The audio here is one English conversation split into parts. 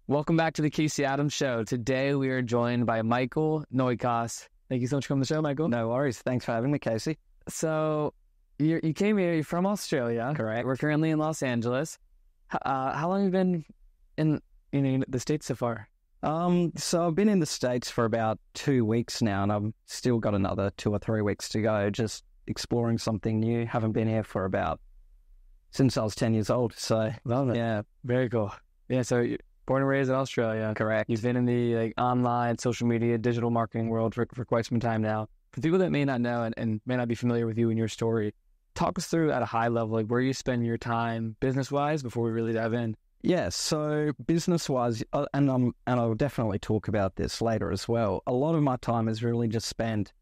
Welcome back to the Casey Adams Show. Today we are joined by Michael Noicos. Thank you so much for coming to the show, Michael. No worries. Thanks for having me, Casey. So you came here. You're from Australia. Correct. We're currently in Los Angeles. How long have you been in the States so far? So I've been in the States for about 2 weeks now, and I've still got another 2 or 3 weeks to go, just exploring something new. Haven't been here for since I was 10 years old. So, Yeah, very cool. Yeah, so you're born and raised in Australia. Correct. You've been in the online, social media, digital marketing world for quite some time now. For people that may not know and may not be familiar with you and your story, talk us through at a high level, like where you spend your time business-wise before we really dive in. Yeah, so business-wise, and I'll definitely talk about this later as well, a lot of my time is really just spent,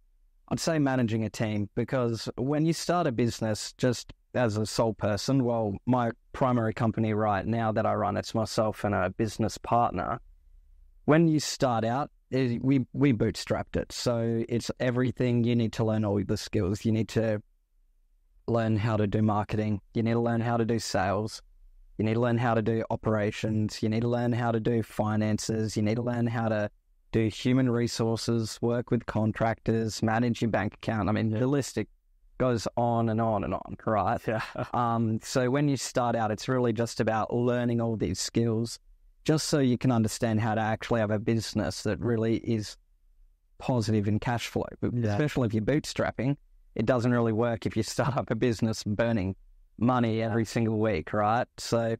I'd say, managing a team, because when you start a business just as a sole person, well, my primary company right now that I run, it's myself and a business partner. When you start out, we bootstrapped it. So it's everything. You need to learn all the skills. You need to learn how to do marketing. You need to learn how to do sales. You need to learn how to do operations. You need to learn how to do finances. You need to learn how to do human resources, work with contractors, manage your bank account. I mean, the list goes on and on and on, right? Yeah. So when you start out, it's really just about learning all these skills, just so you can understand how to actually have a business that really is positive in cash flow. Especially if you're bootstrapping, it doesn't really work if you start up a business burning money every single week, right? So,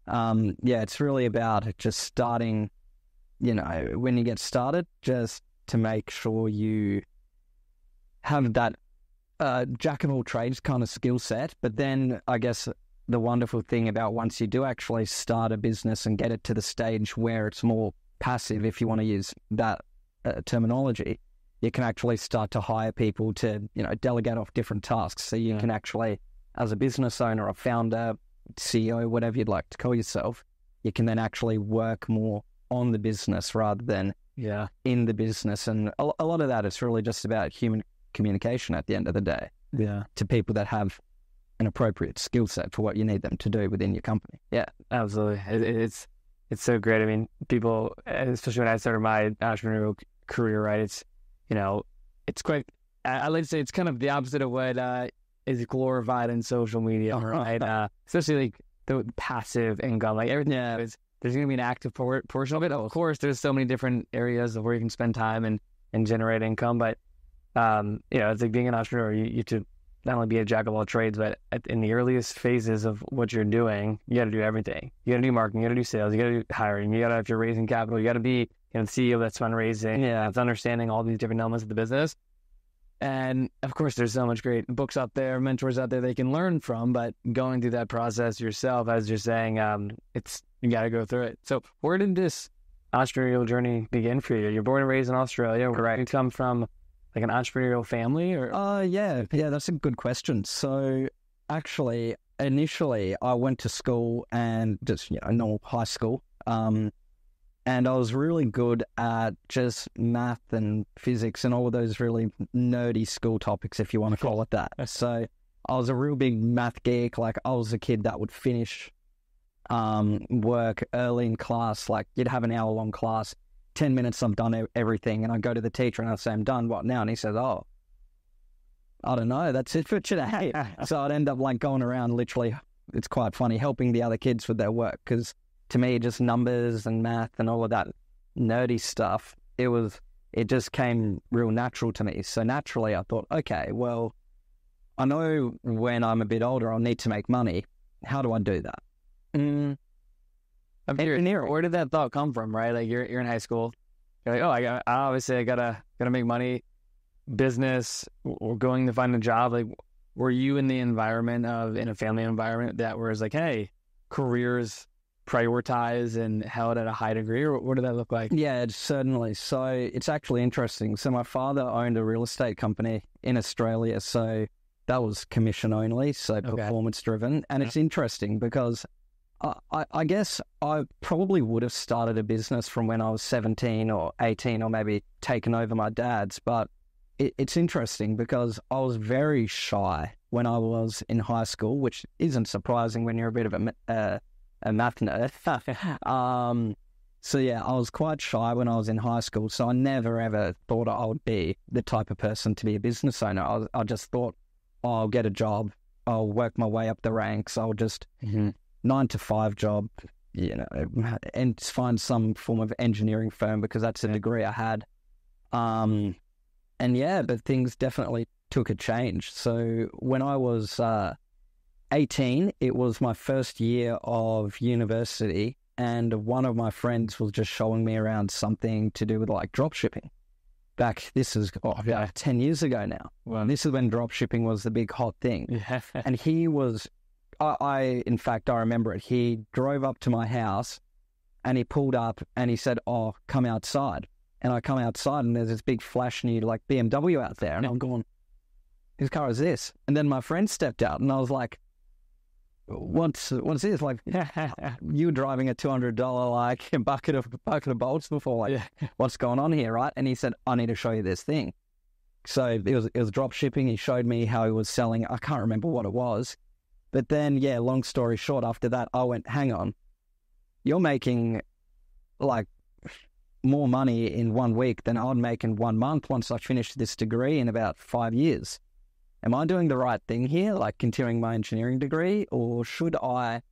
it's really about just starting, when you get started, just to make sure you have that jack of all trades kind of skill set. But then I guess the wonderful thing about once you do actually start a business and get it to the stage where it's more passive, if you want to use that terminology, you can actually start to hire people to, delegate off different tasks. So you can actually, as a business owner, a founder, CEO, whatever you'd like to call yourself, you can then actually work more on the business rather than in the business. And a lot of that is really just about human communication at the end of the day. Yeah. To people that have an appropriate skill set for what you need them to do within your company. Yeah, absolutely. It's so great. I mean, people, especially when I started my entrepreneurial career, right? It's quite, I like to say it's kind of the opposite of what is glorified in social media, right? Especially like the passive income, like everything. There's going to be an active portion of it. Of course, there's so many different areas of where you can spend time and generate income, but it's like being an entrepreneur. You have to not only be a jack of all trades, but in the earliest phases of what you're doing, you got to do everything. You got to do marketing, you got to do sales, you got to do hiring, if you're raising capital, you got to be the CEO that's fundraising. It's understanding all these different elements of the business. And of course, there's so much great books out there, mentors out there they can learn from, but going through that process yourself, as you're saying, you got to go through it. So where did this entrepreneurial journey begin for you? You're born and raised in Australia. Where did you come from? Like an entrepreneurial family, or? Yeah, that's a good question. So actually, initially, I went to school and just, normal high school. And I was really good at just math and physics and all of those really nerdy school topics, if you want to call it that. So I was a real big math geek. Like, I was a kid that would finish work early in class. Like, you'd have an hour-long class. 10 minutes, I've done everything. And I go to the teacher and I say, I'm done. What now? And he says, oh, I don't know. That's it for today. So I'd end up like going around literally, it's quite funny, helping the other kids with their work. Because to me, just numbers and math and all of that nerdy stuff, it just came real natural to me. So naturally I thought, okay, well, I know when I'm a bit older, I'll need to make money. How do I do that? Engineering. Where did that thought come from, right? Like you're in high school. You're like, I obviously gotta make money, business, or going to find a job. Like, were you in a family environment that was like, hey, careers prioritized and held at a high degree, or what did that look like? Yeah, certainly. So it's actually interesting. So my father owned a real estate company in Australia. So that was commission only, so performance driven. And it's interesting because I guess I probably would have started a business from when I was 17 or 18 or maybe taken over my dad's. But it's interesting because I was very shy when I was in high school, which isn't surprising when you're a bit of a math nerd. So yeah, I was quite shy when I was in high school. So I never ever thought I would be the type of person to be a business owner. I just thought, oh, I'll get a job. I'll work my way up the ranks. I'll just 9-to-5 job, and find some form of engineering firm because that's a degree I had. And yeah, but things definitely took a change. So when I was 18, it was my first year of university, and one of my friends was just showing me around something to do with like drop shipping. This is about 10 years ago now. Wow. This is when drop shipping was the big hot thing. Yeah. And he was, in fact, I remember it. He drove up to my house and he pulled up and he said, oh, come outside. And I come outside and there's this big flash new like BMW out there. And I'm going, whose car is this? And then my friend stepped out and I was like, what's this? Like, you were driving a $200 like bucket of bolts before. Like, what's going on here, right? And he said, I need to show you this thing. So it was drop shipping. He showed me how he was selling. I can't remember what it was. But then, yeah, long story short, after that, I went, hang on, you're making like more money in 1 week than I'd make in 1 month once I finished this degree in about 5 years. Am I doing the right thing here, like continuing my engineering degree, or should I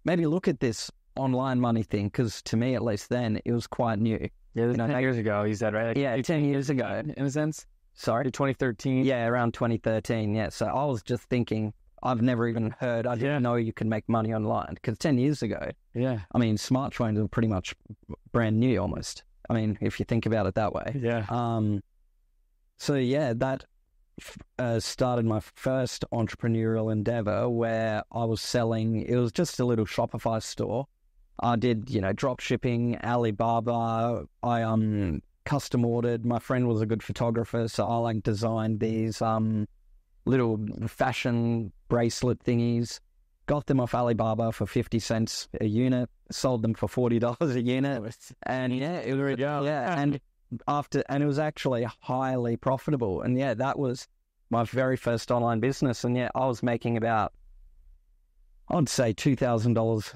maybe look at this online money thing? Because to me, at least then, it was quite new. Yeah, 10 years ago, you said, right? Like, 10 years ago. In a sense? Sorry? 2013? Yeah, around 2013, yeah. So I was just thinking, I've never even heard, I didn't know you can make money online. Because 10 years ago, I mean, smartphones were pretty much brand new almost. I mean, if you think about it that way. Yeah. So yeah, that started my first entrepreneurial endeavor where I was selling, it was just a little Shopify store. I did, drop shipping, Alibaba. I custom ordered. My friend was a good photographer, so I like designed these little fashion bracelet thingies. Got them off Alibaba for 50 cents a unit, sold them for $40 a unit. And yeah, it was, and it was actually highly profitable. And yeah, that was my very first online business. And yeah, I was making about, I'd say $2,000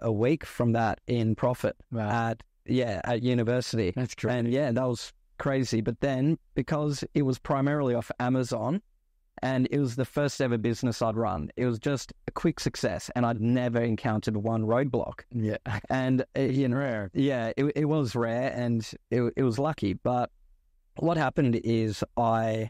a week from that in profit at university. That's great. And yeah, that was crazy. But then because it was primarily off Amazon and it was the first ever business I'd run, it was just a quick success and I'd never encountered one roadblock. Yeah. And rare. Yeah, it was rare and it was lucky. But what happened is I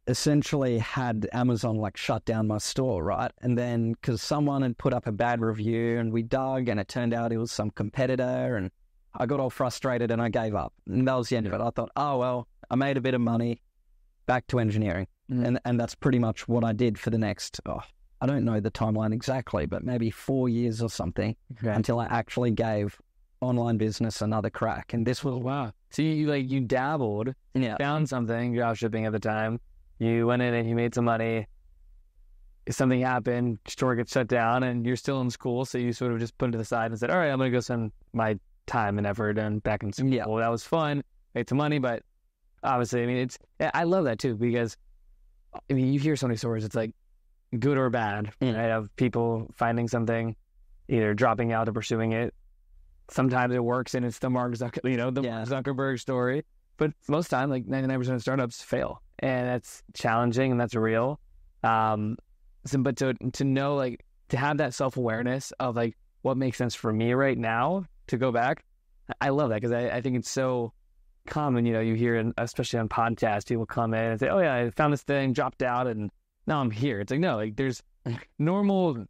essentially had Amazon like shut down my store, right? And then because someone had put up a bad review and we dug and it turned out it was some competitor and I got all frustrated and I gave up. And that was the end of it. I thought, oh, well, I made a bit of money, back to engineering. And that's pretty much what I did for the next, I don't know the timeline exactly, but maybe 4 years or something until I actually gave online business another crack. And this was... Wow. So you dabbled, found something, drop shipping at the time. You went in and you made some money. Something happened, store gets shut down, and you're still in school, so you sort of just put it to the side and said, all right, I'm going to go spend my time and effort and back in school. Yeah. Well, that was fun, made some money, but obviously, I mean, I love that too, because, I mean, you hear so many stories, it's like good or bad, right, of people finding something, either dropping out or pursuing it. Sometimes it works and it's the Mark Zuckerberg story, but most time, like 99% of startups fail, and that's challenging and that's real. But to know, like, to have that self-awareness of like what makes sense for me right now to go back, I love that, because I think it's so common. You hear, especially on podcasts, people come in and say, oh yeah, I found this thing, dropped out, and now I'm here. It's like, no, like there's normal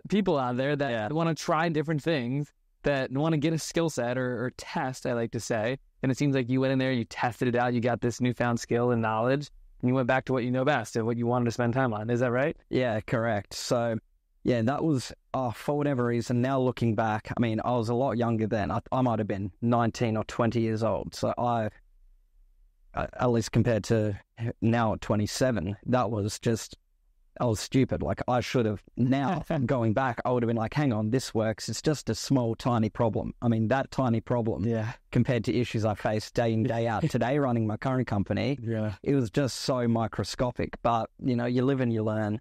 people out there that want to try different things, that want to get a skill set or test, I like to say. And it seems like you went in there, you tested it out, you got this newfound skill and knowledge, and you went back to what you know best and what you wanted to spend time on. Is that right? Yeah, correct. So yeah, that was, for whatever reason, now looking back, I mean, I was a lot younger then. I might have been 19 or 20 years old. So at least compared to now at 27, I was stupid. Like, I should have, now going back, I would have been like, hang on, this works. It's just a small, tiny problem. I mean, that tiny problem compared to issues I face day in, day out. Today, running my current company, it was just so microscopic. But, you live and you learn.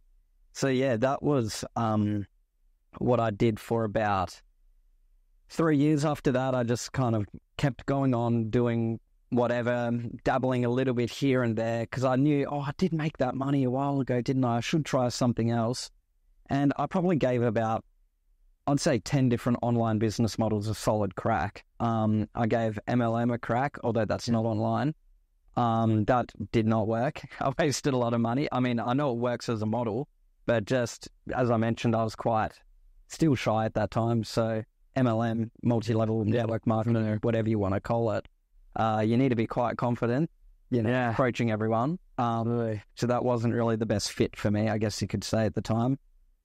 So yeah, that was what I did for about 3 years after that, I just kind of kept going on doing whatever, dabbling a little bit here and there, because I knew, I did make that money a while ago, didn't I? I should try something else. And I probably gave about, I'd say 10 different online business models a solid crack. I gave MLM a crack, although that's not online. That did not work. I wasted a lot of money. I mean, I know it works as a model, but just, as I mentioned, I was still shy at that time. So MLM, multi-level network marketing, or whatever you want to call it, you need to be quite confident, approaching everyone. So that wasn't really the best fit for me, I guess you could say at the time.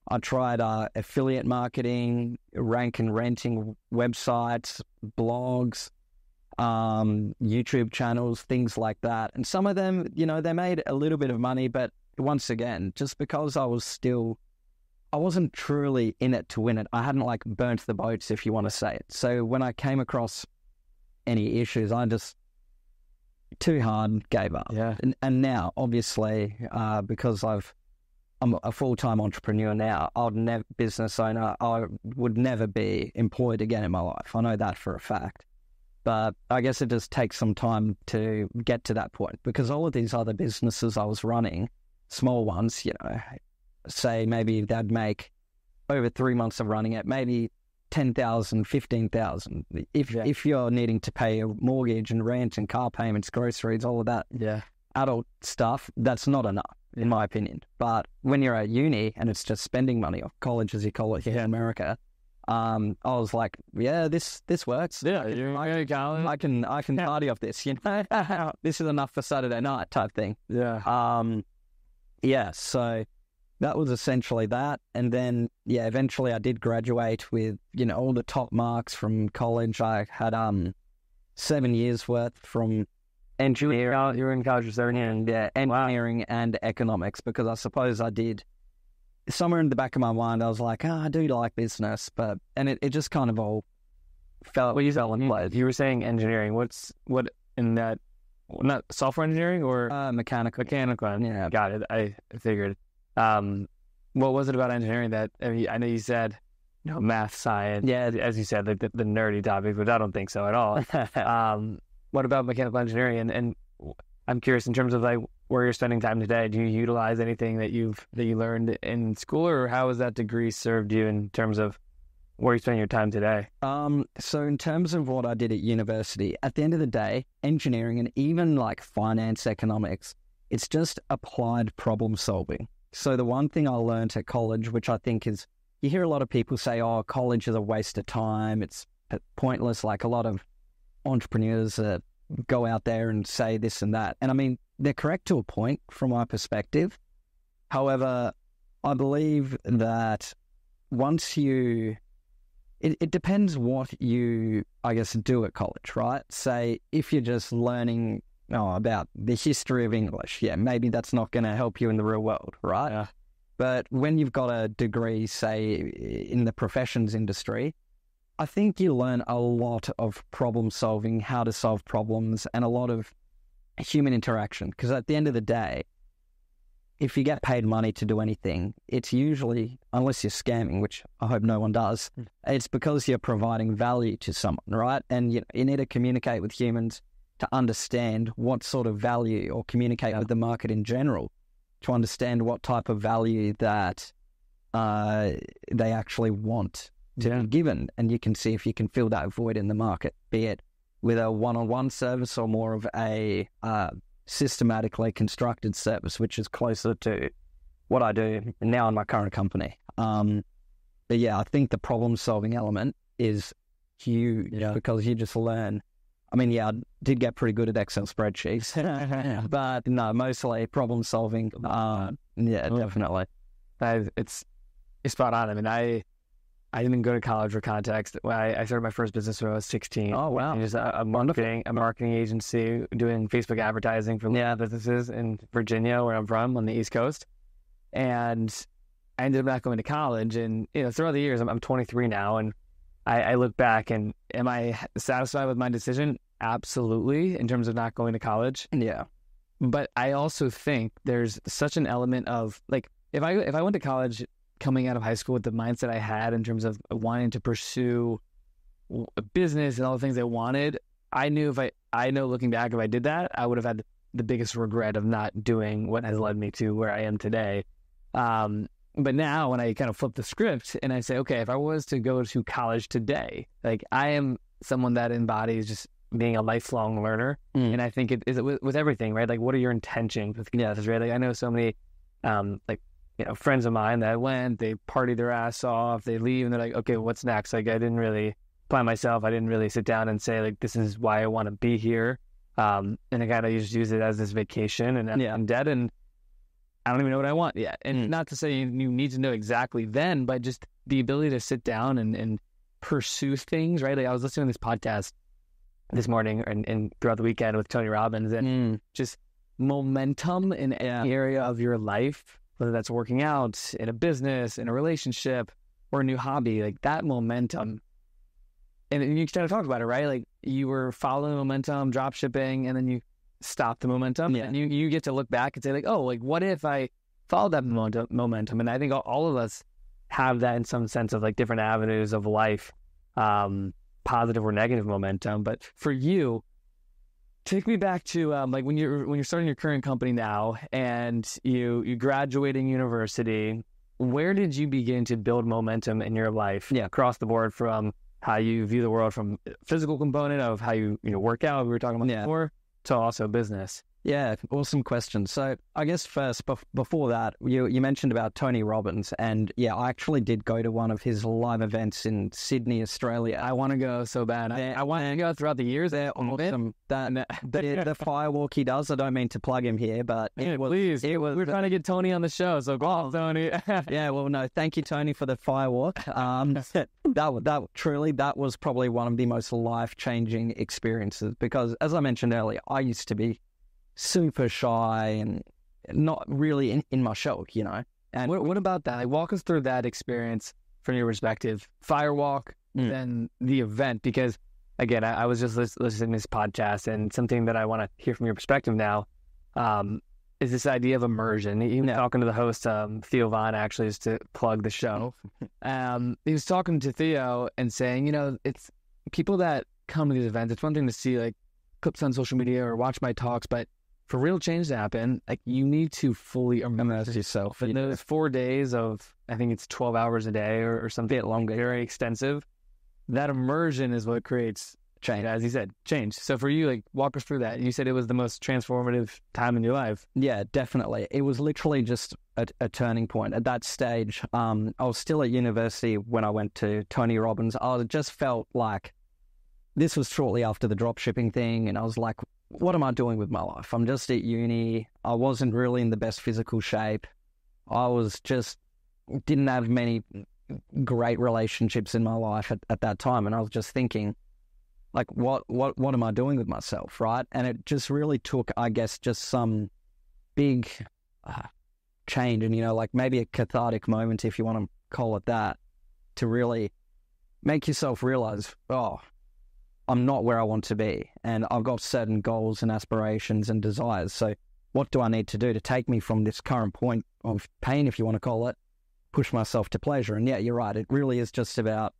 I tried affiliate marketing, rank and renting websites, blogs, YouTube channels, things like that. And some of them, they made a little bit of money, but once again, just because I wasn't truly in it to win it. I hadn't burnt the boats, if you want to say it. So when I came across any issues, I just too hard gave up. Yeah. And now, obviously, because I'm a full-time entrepreneur now, business owner, I would never be employed again in my life. I know that for a fact. But I guess it just takes some time to get to that point, because all of these other businesses I was running, small ones, say maybe they'd make over 3 months of running it, maybe 10,000, 15,000. If you're needing to pay a mortgage and rent and car payments, groceries, all of that adult stuff, that's not enough, in my opinion. But when you're at uni and it's just spending money, or college as you call it here in America, I was like, this works. Yeah, I can party off this, This is enough for Saturday night type thing. Yeah. So that was essentially that. And then, eventually I did graduate with, all the top marks from college. I had 7 years worth from engineering. You were in college for 7 years. Yeah, engineering and economics, because I suppose I did. Somewhere in the back of my mind, I was like, I do like business, and it just kind of all fell in place. You were saying engineering. What in that? Not software engineering or mechanical? Mechanical. Yeah, got it. I figured. What was it about engineering that? I know you said, math, science. Yeah, as you said, the nerdy topics, but I don't think so at all. What about mechanical engineering? And I'm curious in terms of where you're spending time today. Do you utilize anything that you learned in school, or how has that degree served you in terms of where you spend your time today? So in terms of what I did at university, at the end of the day, engineering and even finance, economics, it's just applied problem solving. So the one thing I learned at college, which I think is, you hear a lot of people say, college is a waste of time, it's pointless, a lot of entrepreneurs go out there and say this and that. And I mean, they're correct to a point from my perspective. However, I believe that once it depends what you, I guess, do at college, right? Say, if you're just learning about the history of English, maybe that's not going to help you in the real world, right? Yeah. But when you've got a degree, say, in the professions industry, I think you learn a lot of problem solving, how to solve problems, and a lot of human interaction. Because at the end of the day, if you get paid money to do anything, it's usually, unless you're scamming, which I hope no one does, it's because you're providing value to someone, right? And you need to communicate with humans to understand what sort of value, or communicate with the market in general to understand what type of value that they actually want to be given. And you can see if you can fill that void in the market, be it with a one-on-one service or more of a systematically constructed service, which is closer to what I do now in my current company. But I think the problem-solving element is huge, because you just learn. I mean, I did get pretty good at Excel spreadsheets, but no, mostly problem-solving. Definitely. It's spot on. I mean, I didn't go to college for context. I started my first business when I was 16. Oh, wow. It was a marketing agency doing Facebook advertising for businesses in Virginia, where I'm from, on the East Coast. And I ended up not going to college. And, throughout the years, I'm 23 now. And I look back, and am I satisfied with my decision? Absolutely, in terms of not going to college. Yeah. But I also think there's such an element of, if I went to college coming out of high school with the mindset I had in terms of wanting to pursue a business and all the things I wanted, I know looking back, if I did that, I would have had the biggest regret of not doing what has led me to where I am today. But now when I kind of flip the script and I say, okay, if I was to go to college today, like I am someone that embodies just being a lifelong learner. And I think it is with everything, right? Like, what are your intentions with classes, right? Like, I know so many, friends of mine that they partied their ass off, they leave and they're like, okay, what's next? Like, I didn't really plan myself. I didn't really sit down and say, like, this is why I want to be here. And I kind of just use it as this vacation, and I'm dead and I don't even know what I want yet. And not to say you need to know exactly then, but just the ability to sit down and pursue things, right? Like, I was listening to this podcast this morning and throughout the weekend with Tony Robbins, and just momentum in any area of your life, whether that's working out, in a business, in a relationship, or a new hobby, like that momentum. And you kind of talked about it, right? Like, you were following momentum, drop shipping, and then you stopped the momentum. And you get to look back and say, like, oh, like, what if I followed that momentum? And I think all of us have that in some sense of like different avenues of life, positive or negative momentum. But for you, take me back to like when you're starting your current company now, and you graduating university. Where did you begin to build momentum in your life? Across the board, from how you view the world, from physical component of how you work out, we were talking about before, to also business. Yeah, awesome question. So I guess first, before that, you mentioned about Tony Robbins, and I actually did go to one of his live events in Sydney, Australia. I want to go so bad. I want to go throughout the years. They're awesome. The firewalk he does, I don't mean to plug him here, but please. We're trying to get Tony on the show, so go on, Tony. No, thank you, Tony, for the firewalk. That was probably one of the most life-changing experiences, because as I mentioned earlier, I used to be super shy and not really in my shell, And what about that? Like, walk us through that experience from your perspective. Firewalk, then the event, because again, I was just listening to this podcast, and something that I want to hear from your perspective now is this idea of immersion. Even talking to the host, Theo Vaughn, actually, is to plug the show. He was talking to Theo and saying, it's people that come to these events. It's one thing to see like clips on social media or watch my talks, but for real change to happen, like, you need to fully immerse yourself in those 4 days of, I think it's 12 hours a day or something longer, very extensive. That immersion is what creates change, as you said, change. So for you, like, walk us through that. You said it was the most transformative time in your life. Yeah, definitely. It was literally just a turning point. At that stage, I was still at university when I went to Tony Robbins. I just felt like this was shortly after the drop shipping thing, and I was like, what am I doing with my life? I'm just at uni. I wasn't really in the best physical shape. I was just didn't have many great relationships in my life at that time, and I was just thinking, like, what am I doing with myself, right? And it just really took, I guess, just some big change, and like maybe a cathartic moment, if you want to call it that, to really make yourself realize, I'm not where I want to be, and I've got certain goals and aspirations and desires. So what do I need to do to take me from this current point of pain, if you want to call it, push myself to pleasure? And you're right. It really is just about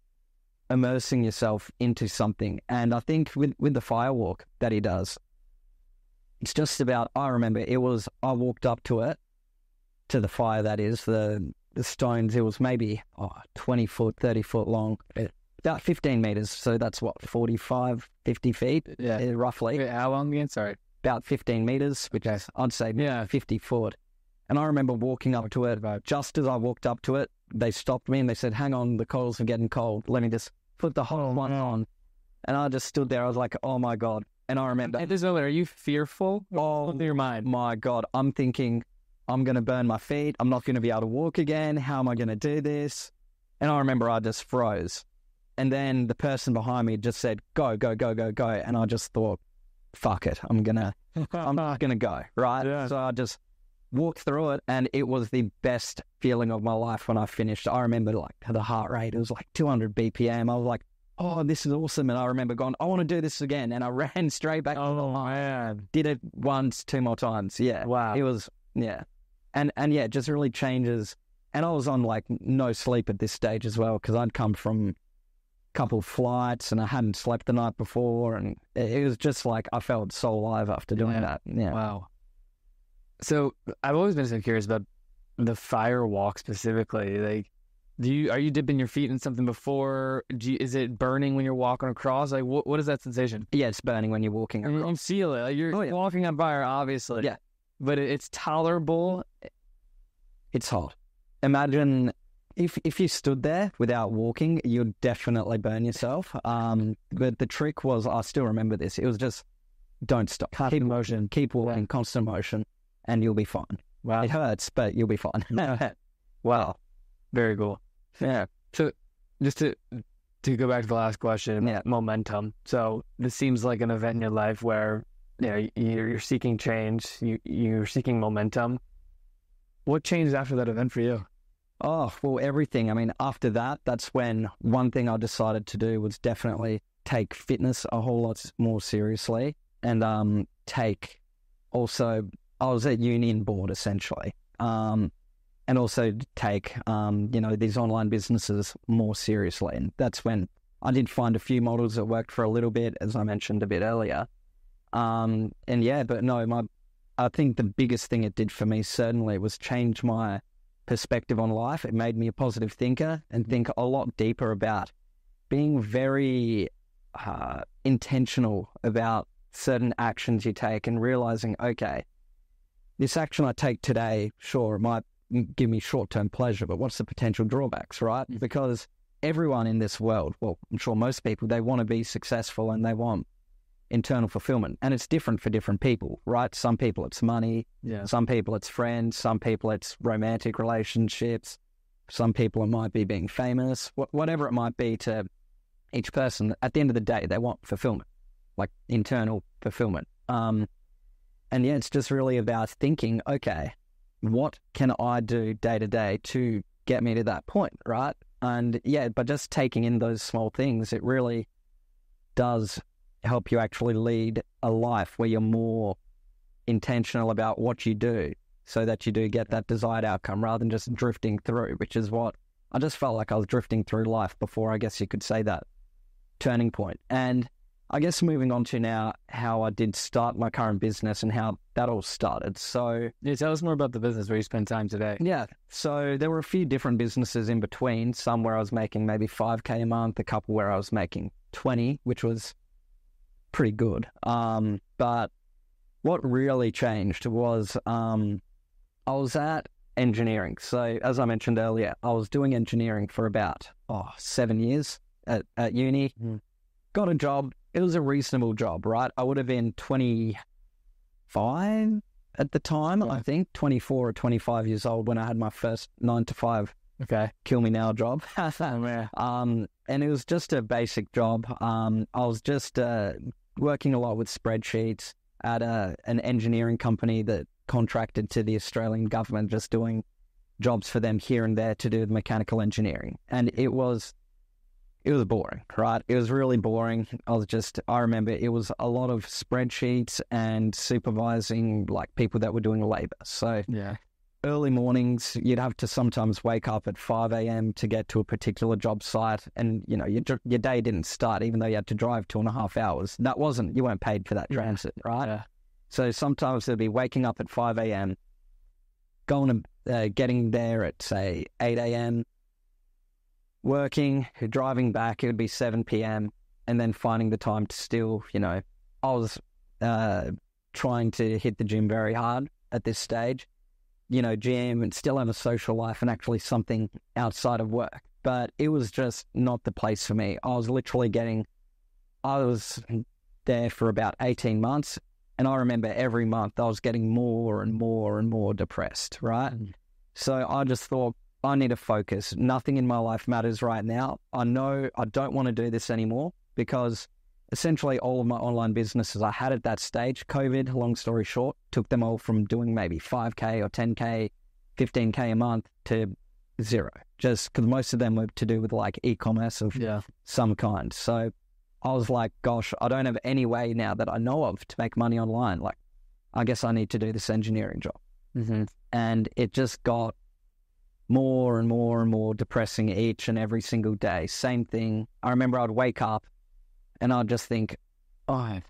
immersing yourself into something. And I think with the firewalk that he does, it's just about, I remember I walked up to it, to the fire, that is, the stones. It was maybe 20 foot, 30 foot long. About 15 meters, so that's what, 45, 50 feet, roughly. Wait, how long again? Sorry. About 15 meters, which is, I'd say, 50 foot. And I remember walking up to it. Just as I walked up to it, they stopped me and they said, hang on, the coils are getting cold. Let me just put the whole one on. And I just stood there. I was like, oh my God. And I remember. At this moment, are you fearful? What's in your mind? My God. I'm thinking, I'm going to burn my feet. I'm not going to be able to walk again. How am I going to do this? And I remember I just froze. And then the person behind me just said, go, go, go, go, go. And I just thought, fuck it. I'm going to go, right? Yeah. So I just walked through it, and it was the best feeling of my life when I finished. I remember like the heart rate, it was like 200 BPM. I was like, oh, this is awesome. And I remember going, I want to do this again. And I ran straight back to the line. Man. Did it once, 2 more times. Yeah. Wow. It was, And it just really changes. And I was on like no sleep at this stage as well, because I'd come from couple of flights, and I hadn't slept the night before, and it was just like I felt so alive after doing that. Yeah. Wow. So I've always been so curious about the fire walk specifically. Like, are you dipping your feet in something before? Is it burning when you're walking across? Like, what is that sensation? Yeah, it's burning when you're walking across. You feel it. Like you're walking on fire, obviously. Yeah. But it's tolerable. It's hot. Imagine if you stood there without walking, you'd definitely burn yourself. But the trick was, I still remember this, it was just don't stop. Keep motion. Keep walking, constant motion, and you'll be fine. Wow. It hurts, but you'll be fine. Wow. Very cool. Yeah. So just to go back to the last question, momentum. So this seems like an event in your life where you're seeking change, you're seeking momentum. What changed after that event for you? Oh, well, everything. I mean, after that, that's when one thing I decided to do was definitely take fitness a whole lot more seriously, and I was at union board essentially, and also take these online businesses more seriously. And that's when I did find a few models that worked for a little bit, as I mentioned a bit earlier. I think the biggest thing it did for me certainly was change my perspective on life. It made me a positive thinker and think a lot deeper about being very intentional about certain actions you take, and realizing, okay, this action I take today, sure, it might give me short-term pleasure, but what's the potential drawbacks, right? Because everyone in this world, well, I'm sure most people, they want to be successful and they want internal fulfillment, and it's different for different people, right? Some people it's money, some people it's friends, some people it's romantic relationships, some people it might be being famous, whatever it might be to each person. At the end of the day, they want fulfillment, like internal fulfillment. It's just really about thinking, okay, what can I do day to day to get me to that point, right? And by just taking in those small things, it really does help you actually lead a life where you're more intentional about what you do, so that you do get that desired outcome, rather than just drifting through, which is what I just felt like I was drifting through life before, I guess you could say, that turning point. And I guess moving on to now how I did start my current business and how that all started. So tell us more about the business where you spend time today. Yeah. So there were a few different businesses in between, some where I was making maybe 5K a month, a couple where I was making 20, which was pretty good. But what really changed was I was at engineering. So as I mentioned earlier, I was doing engineering for about 7 years at uni. Got a job. It was a reasonable job, right? I would have been 25 at the time, I think, 24 or 25 years old when I had my first 9-to-5 kill me now job. And it was just a basic job. I was just working a lot with spreadsheets at an engineering company that contracted to the Australian government, just doing jobs for them here and there to do with mechanical engineering. And it was boring, right? It was really boring. I remember it was a lot of spreadsheets and supervising like people that were doing labor. So early mornings, you'd have to sometimes wake up at 5 a.m. to get to a particular job site. And, your day didn't start, even though you had to drive 2.5 hours. You weren't paid for that transit, right? Yeah. So sometimes it'd be waking up at 5 a.m., getting there at, say, 8 a.m., working, driving back, it would be 7 p.m., and then finding the time to still, I was trying to hit the gym very hard at this stage, gym, and still have a social life and actually something outside of work. But it was just not the place for me. I was there for about 18 months, and I remember every month I was getting more and more and more depressed, right? So I just thought, I need to focus. Nothing in my life matters right now. I know I don't want to do this anymore, because essentially all of my online businesses I had at that stage, COVID, long story short, took them all from doing maybe 5K or 10K, 15K a month to zero, just because most of them were to do with like e-commerce of some kind. So I was like, gosh, I don't have any way now that I know of to make money online. Like, I guess I need to do this engineering job. And it just got more and more and more depressing each and every single day. Same thing. I remember I'd wake up and I'd just think, oh,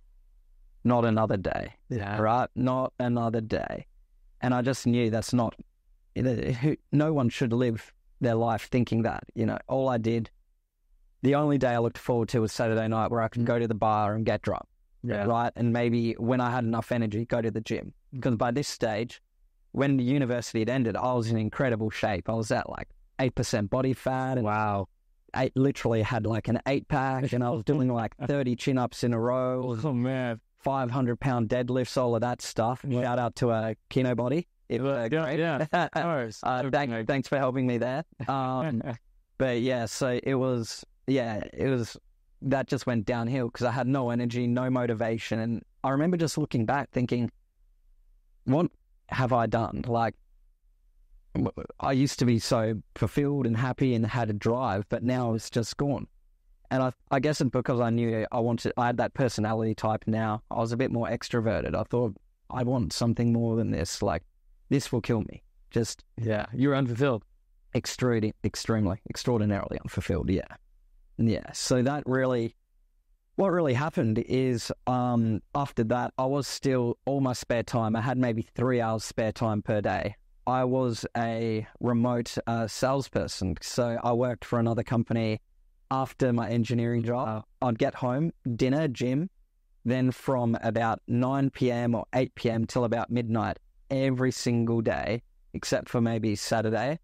not another day, right? Not another day. And I just knew that's not, no one should live their life thinking that, all I did, the only day I looked forward to was Saturday night where I could go to the bar and get drunk, right? And maybe when I had enough energy, go to the gym. Because by this stage, when the university had ended, I was in incredible shape. I was at like 8% body fat. And wow. I literally had like an 8-pack and I was doing like 30 chin-ups in a row. Oh, man. 500-pound deadlifts, all of that stuff. Yeah. Shout out to Kino Body. Great. Yeah, of course. Thanks for helping me there. But yeah, so it was that just went downhill because I had no energy, no motivation. And I remember just looking back thinking, what have I done? Like, I used to be so fulfilled and happy and had a drive, but now it's just gone. And I guess it's because I knew I had that personality type now. I was a bit more extroverted. I thought, I want something more than this. Like, this will kill me. Just, you were unfulfilled. Extraordinarily unfulfilled, Yeah. So what really happened is after that, I was still, all my spare time, I had maybe 3 hours spare time per day. I was a remote salesperson. So I worked for another company after my engineering job. I'd get home, dinner, gym, then from about 9 p.m. or 8 p.m. till about midnight every single day, except for maybe Saturday,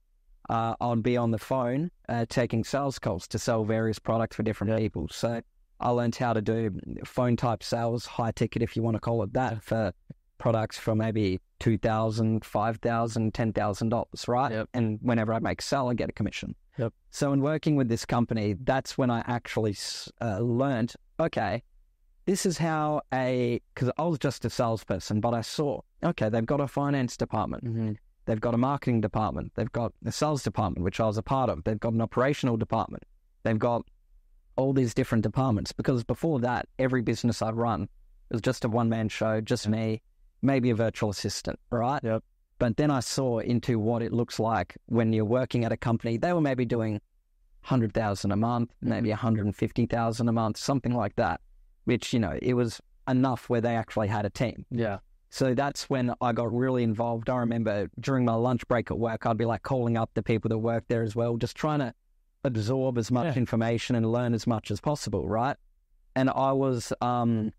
I'd be on the phone taking sales calls to sell various products for different people. So I learned how to do phone-type sales, high ticket if you want to call it that, for products for maybe $2,000, $5,000, $10,000, right? Yep. And whenever I make sell, I get a commission. Yep. So in working with this company, that's when I actually learned, okay, this is how because I was just a salesperson, but I saw, okay, they've got a finance department. Mm-hmm. They've got a marketing department. They've got a sales department, which I was a part of. They've got an operational department. They've got all these different departments. Because before that, every business I'd run was just a one-man show, just me, maybe a virtual assistant, right? Yep. But then I saw into what it looks like when you're working at a company. They were maybe doing $100,000 a month, maybe $150,000 a month, something like that, which, it was enough where they actually had a team. Yeah. So that's when I got really involved. I remember during my lunch break at work, I'd be like calling up the people that work there as well, just trying to absorb as much information and learn as much as possible, right? And I was, I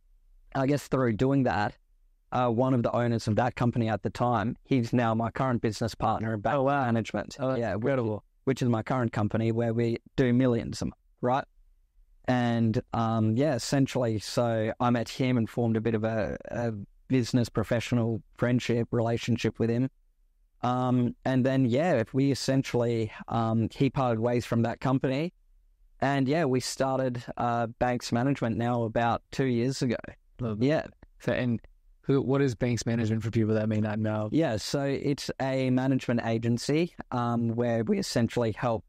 guess through doing that, one of the owners of that company at the time, he's now my current business partner in management. Oh, yeah, incredible. Which is my current company where we do millions a month, right? And essentially, so I met him and formed a bit of a business professional friendship relationship with him. And then, we essentially, he parted ways from that company. And we started Banks Management now about 2 years ago. Yeah. So, what is Banks Management for people that may not know? Yeah, so it's a management agency where we essentially help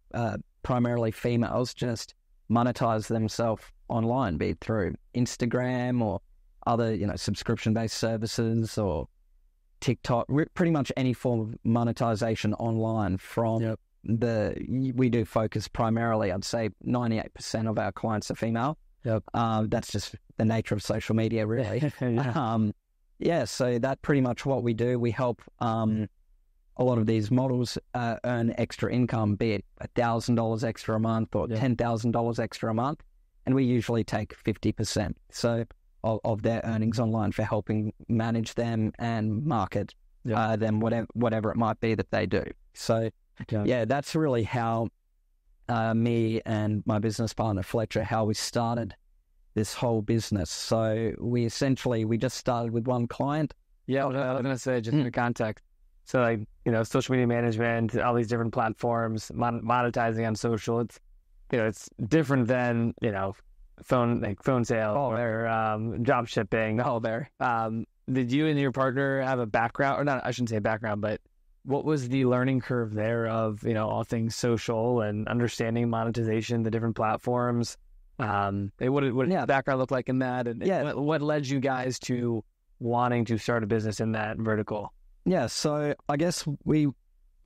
primarily females just monetize themselves online, be it through Instagram or other, subscription-based services or TikTok, pretty much any form of monetization online from we do focus primarily, I'd say 98% of our clients are female. Yep. That's just the nature of social media, really. So that's pretty much what we do. We help a lot of these models earn extra income, be it $1,000 extra a month or $10,000 extra a month, and we usually take 50%. So of their earnings online for helping manage them and market them, whatever it might be that they do. So, that's really how me and my business partner, Fletcher, how we started this whole business. So we just started with one client. Yeah, I was going to say, just for context. So, social media management, all these different platforms, monetizing on social, it's different than, phone sale or job shipping. Did you and your partner have a background, or not, I shouldn't say background, but what was the learning curve there of, all things social and understanding monetization, the different platforms? What did the background look like in that? And what led you guys to wanting to start a business in that vertical? Yeah, so I guess we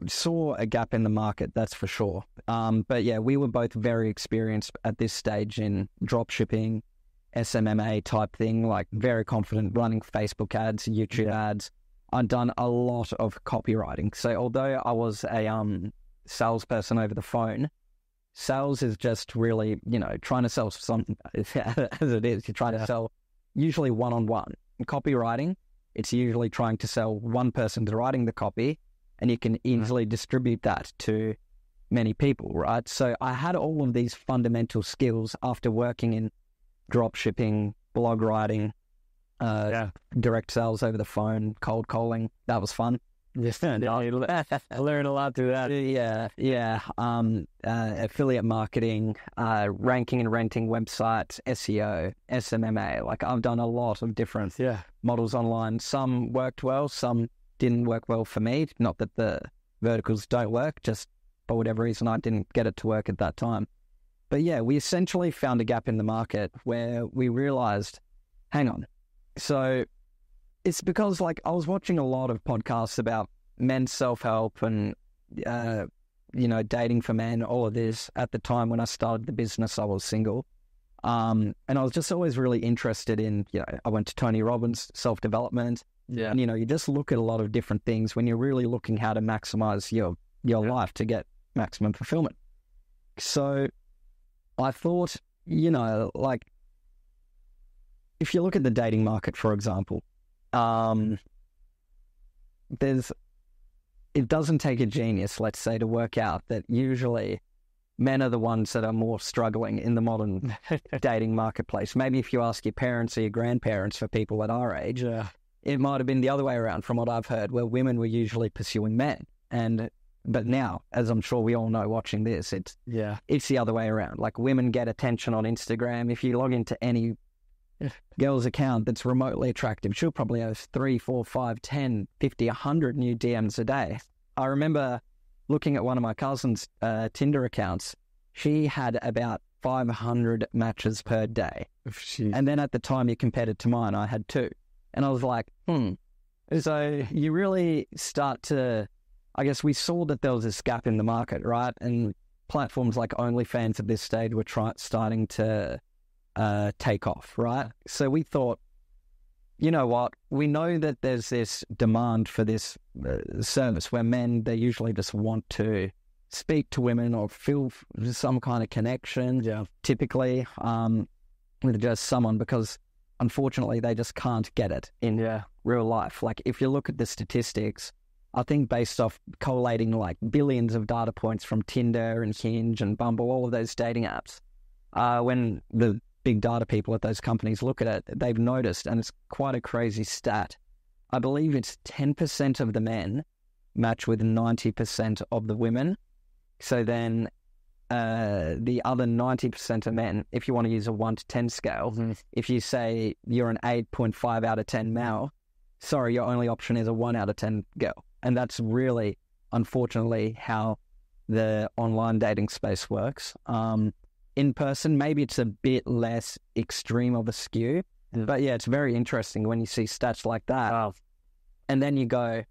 saw a gap in the market, that's for sure. But yeah, we were both very experienced at this stage in drop shipping, SMMA type thing, like very confident running Facebook ads, YouTube ads. I'd done a lot of copywriting. So although I was a salesperson over the phone, sales is just really, trying to sell something as it is. You're trying to sell usually one-on-one. In copywriting, it's usually trying to sell one person to writing the copy, and you can easily distribute that to many people, right? So I had all of these fundamental skills after working in drop shipping, blog writing, direct sales over the phone, cold calling. That was fun. I learned a lot through that. Affiliate marketing, ranking and renting websites, SEO, SMMA. Like I've done a lot of different models online. Some worked well, some didn't work well for me. Not that the verticals don't work, just for whatever reason I didn't get it to work at that time. But yeah, we essentially found a gap in the market where we realized, hang on. So it's because like I was watching a lot of podcasts about men's self-help and, dating for men, all of this. At the time when I started the business, I was single. And I was just always really interested in, I went to Tony Robbins, self-development. Yeah. And, you just look at a lot of different things when you're really looking how to maximize your life to get maximum fulfillment. So I thought, like if you look at the dating market, for example, it doesn't take a genius, let's say, to work out that usually men are the ones that are more struggling in the modern dating marketplace. Maybe if you ask your parents or your grandparents, for people at our age, it might have been the other way around from what I've heard, where women were usually pursuing men. But now, as I'm sure we all know watching this, it's the other way around. Like women get attention on Instagram. If you log into any girl's account that's remotely attractive, she'll probably have 3, 4, 5, 10, 50, 100 new DMs a day. I remember looking at one of my cousin's Tinder accounts. She had about 500 matches per day. And then at the time you compared it to mine, I had 2. And I was like, So you really start to, I guess we saw that there was this gap in the market, right? And platforms like OnlyFans at this stage were starting to take off, right? So we thought, you know what? We know that there's this demand for this service where men, they usually just want to speak to women or feel some kind of connection, typically with just someone, because unfortunately they just can't get it in real life. Like if you look at the statistics, I think based off collating like billions of data points from Tinder and Hinge and Bumble, all of those dating apps, when the big data people at those companies look at it, they've noticed, and it's quite a crazy stat. I believe it's 10% of the men match with 90% of the women. So then the other 90% of men, if you want to use a 1 to 10 scale, if you say you're an 8.5 out of 10 male, sorry, your only option is a 1 out of 10 girl. And that's really, unfortunately, how the online dating space works. In person, maybe it's a bit less extreme of a skew. But yeah, it's very interesting when you see stats like that. Wow. And then you go,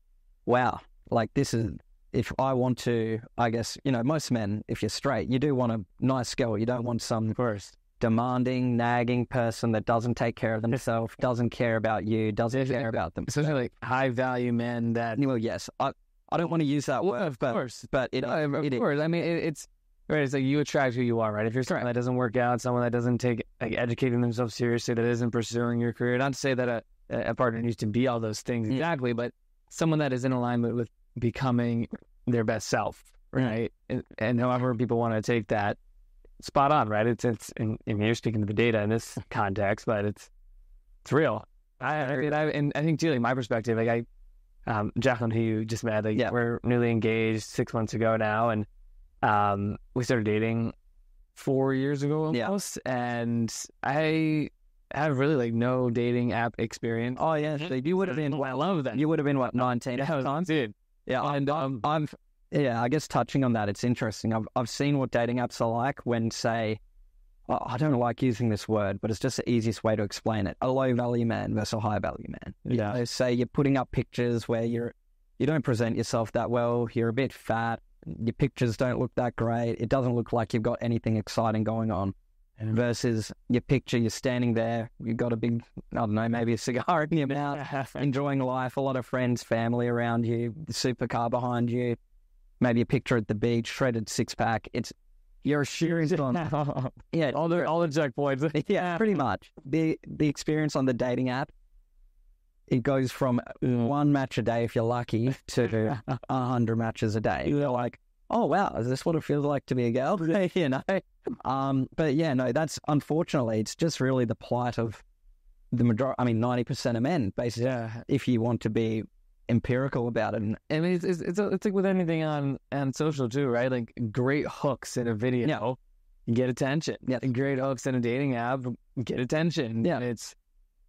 wow, like this is, if I want to, I guess, most men, if you're straight, you do want a nice girl. You don't want some demanding, nagging person that doesn't take care of themselves, doesn't care about you, doesn't care about them. Especially like high value men that... Well, yes, I don't want to use that word, of course. But it is. I mean, it's... Right, it's like you attract who you are, right? If you're someone that doesn't work out, someone that doesn't take educating themselves seriously, that isn't pursuing your career, not to say that a partner needs to be all those things exactly, but someone that is in alignment with becoming their best self, right? And however people want to take that, spot on, right? It's and you're speaking to the data in this context, but it's real. I think too, like my perspective, like Jacqueline, who you just met, like we're newly engaged 6 months ago now, and we started dating 4 years ago almost, and I have really like no dating app experience. Oh yeah, so you would have been. I love that. You would have been what, 19? Yeah, dude. Yeah, and I guess touching on that, it's interesting. I've seen what dating apps are like when, say, I don't like using this word, but it's just the easiest way to explain it. A low value man versus a high value man. Say you're putting up pictures where you're you don't present yourself that well. You're a bit fat. Your pictures don't look that great. It doesn't look like you've got anything exciting going on. Versus your picture, you're standing there, you've got a big, I don't know, maybe a cigar in your mouth, enjoying life, a lot of friends, family around you, the supercar behind you, maybe a picture at the beach, shredded six-pack. You're experienced on all the checkpoints. Yeah, pretty much. The experience on the dating app, it goes from one match a day if you're lucky to 100 matches a day. You're like, oh wow, is this what it feels like to be a girl? You know. But yeah, no, that's unfortunately, it's just really the plight of the majority. I mean, 90% of men, basically. Yeah. If you want to be empirical about it. And I mean, it's like with anything on social too, right? Like great hooks in a video, get attention. Yeah, great hooks in a dating app, get attention. Yeah,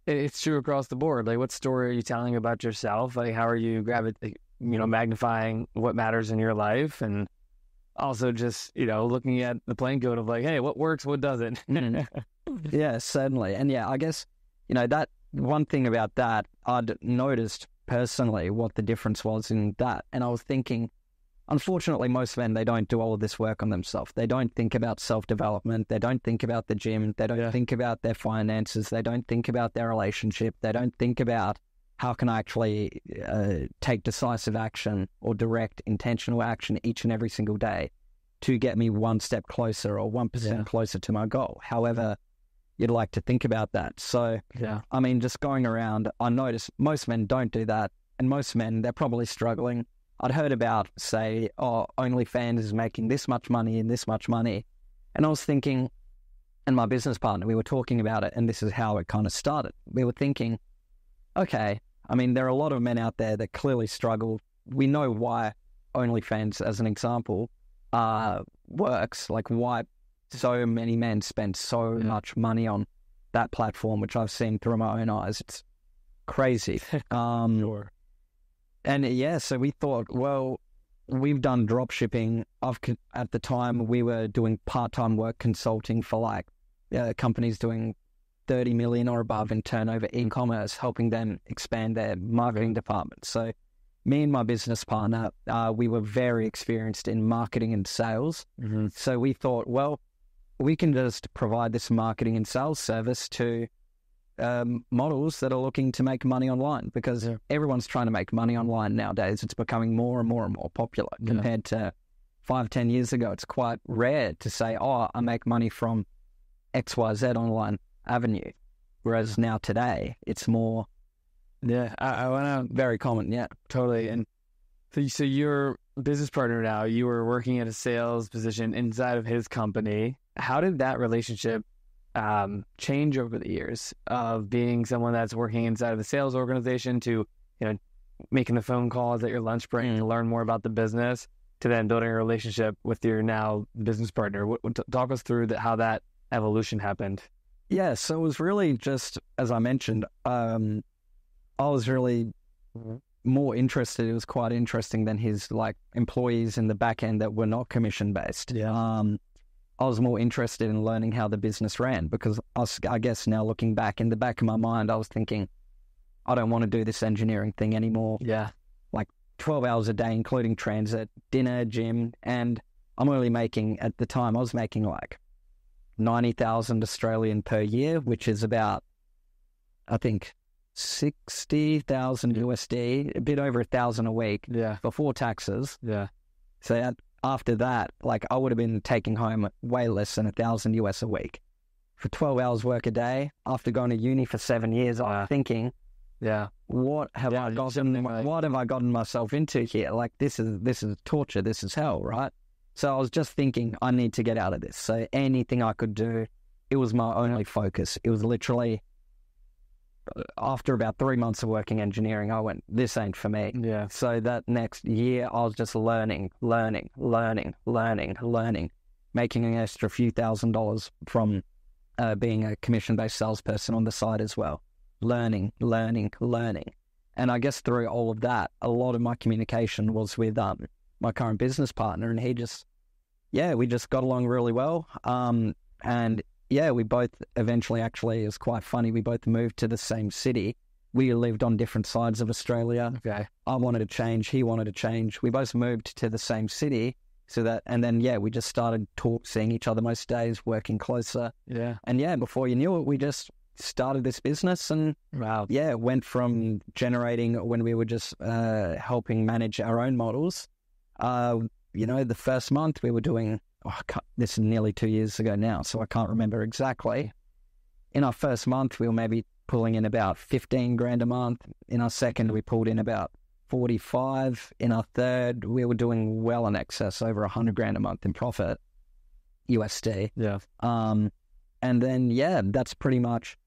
it's true across the board. Like, what story are you telling about yourself? Like, how are you magnifying what matters in your life, and also just looking at the playing code of like, hey, what works, what doesn't. Yeah, certainly. And yeah, I guess that one thing about that, I'd noticed personally what the difference was in that. And I was thinking, unfortunately, most men, they don't do all of this work on themselves. They don't think about self-development. They don't think about the gym. They don't think about their finances. They don't think about their relationship. They don't think about how can I actually take decisive action or direct intentional action each and every single day to get me one step closer or 1% closer to my goal. However you'd like to think about that. So, I mean, just going around, I noticed most men don't do that. And most men, they're probably struggling. I'd heard about, say, OnlyFans is making this much money and this much money. And I was thinking, and my business partner, we were talking about it, and this is how it kind of started. We were thinking, okay, I mean, there are a lot of men out there that clearly struggle. We know why OnlyFans, as an example, works, like why so many men spend so much money on that platform, which I've seen through my own eyes. It's crazy. Sure. And so we thought, well, we've done drop shipping. At the time, we were doing part-time work consulting for like companies doing 30 million or above in turnover e-commerce, helping them expand their marketing department. So me and my business partner, we were very experienced in marketing and sales. Mm-hmm. So we thought, well, we can just provide this marketing and sales service to models that are looking to make money online, because everyone's trying to make money online nowadays. It's becoming more and more and more popular compared to 5-10 years ago. It's quite rare to say, oh, I make money from XYZ online avenue. Whereas now today, it's more... Yeah, I want to... Very common, yeah. Totally. And so your business partner now, you were working at a sales position inside of his company. How did that relationship change over the years of being someone that's working inside of the sales organization to, making the phone calls at your lunch break to learn more about the business, to then building a relationship with your now business partner? Talk us through how that evolution happened. Yeah, so it was really just, as I mentioned, I was really more interested. It was quite interesting than his employees in the back end that were not commission based. Yeah. I was more interested in learning how the business ran, because I guess now looking back, in the back of my mind, I was thinking, I don't want to do this engineering thing anymore. Yeah. 12 hours a day, including transit, dinner, gym. And I'm only making, at the time, I was making 90,000 Australian per year, which is about, I think, 60,000 USD, a bit over 1,000 a week before taxes. Yeah. So after that, I would have been taking home way less than 1,000 US a week for 12 hours work a day. After going to uni for 7 years, I was thinking, what have I gotten myself into here? This is torture. This is hell, right? So I was just thinking, I need to get out of this. So anything I could do, it was my only focus. It was literally, after about 3 months of working engineering, I went, this ain't for me. Yeah. So that next year, I was just learning, making an extra few $1,000s from being a commission-based salesperson on the side as well. Learning. And I guess through all of that, a lot of my communication was with my current business partner, and we just got along really well. We both eventually, actually, it was quite funny, we both moved to the same city we lived on different sides of Australia. Okay. I wanted to change. He wanted to change. We both moved to the same city. And then, we just started seeing each other most days, working closer. Yeah. And before you knew it, we just started this business and went from generating when we were just helping manage our own models. The first month we were doing, this is nearly 2 years ago now, so I can't remember exactly. In our first month, we were maybe pulling in about 15 grand a month. In our second, we pulled in about 45. In our third, we were doing well in excess, over 100 grand a month in profit, USD. Yeah. And then, that's pretty much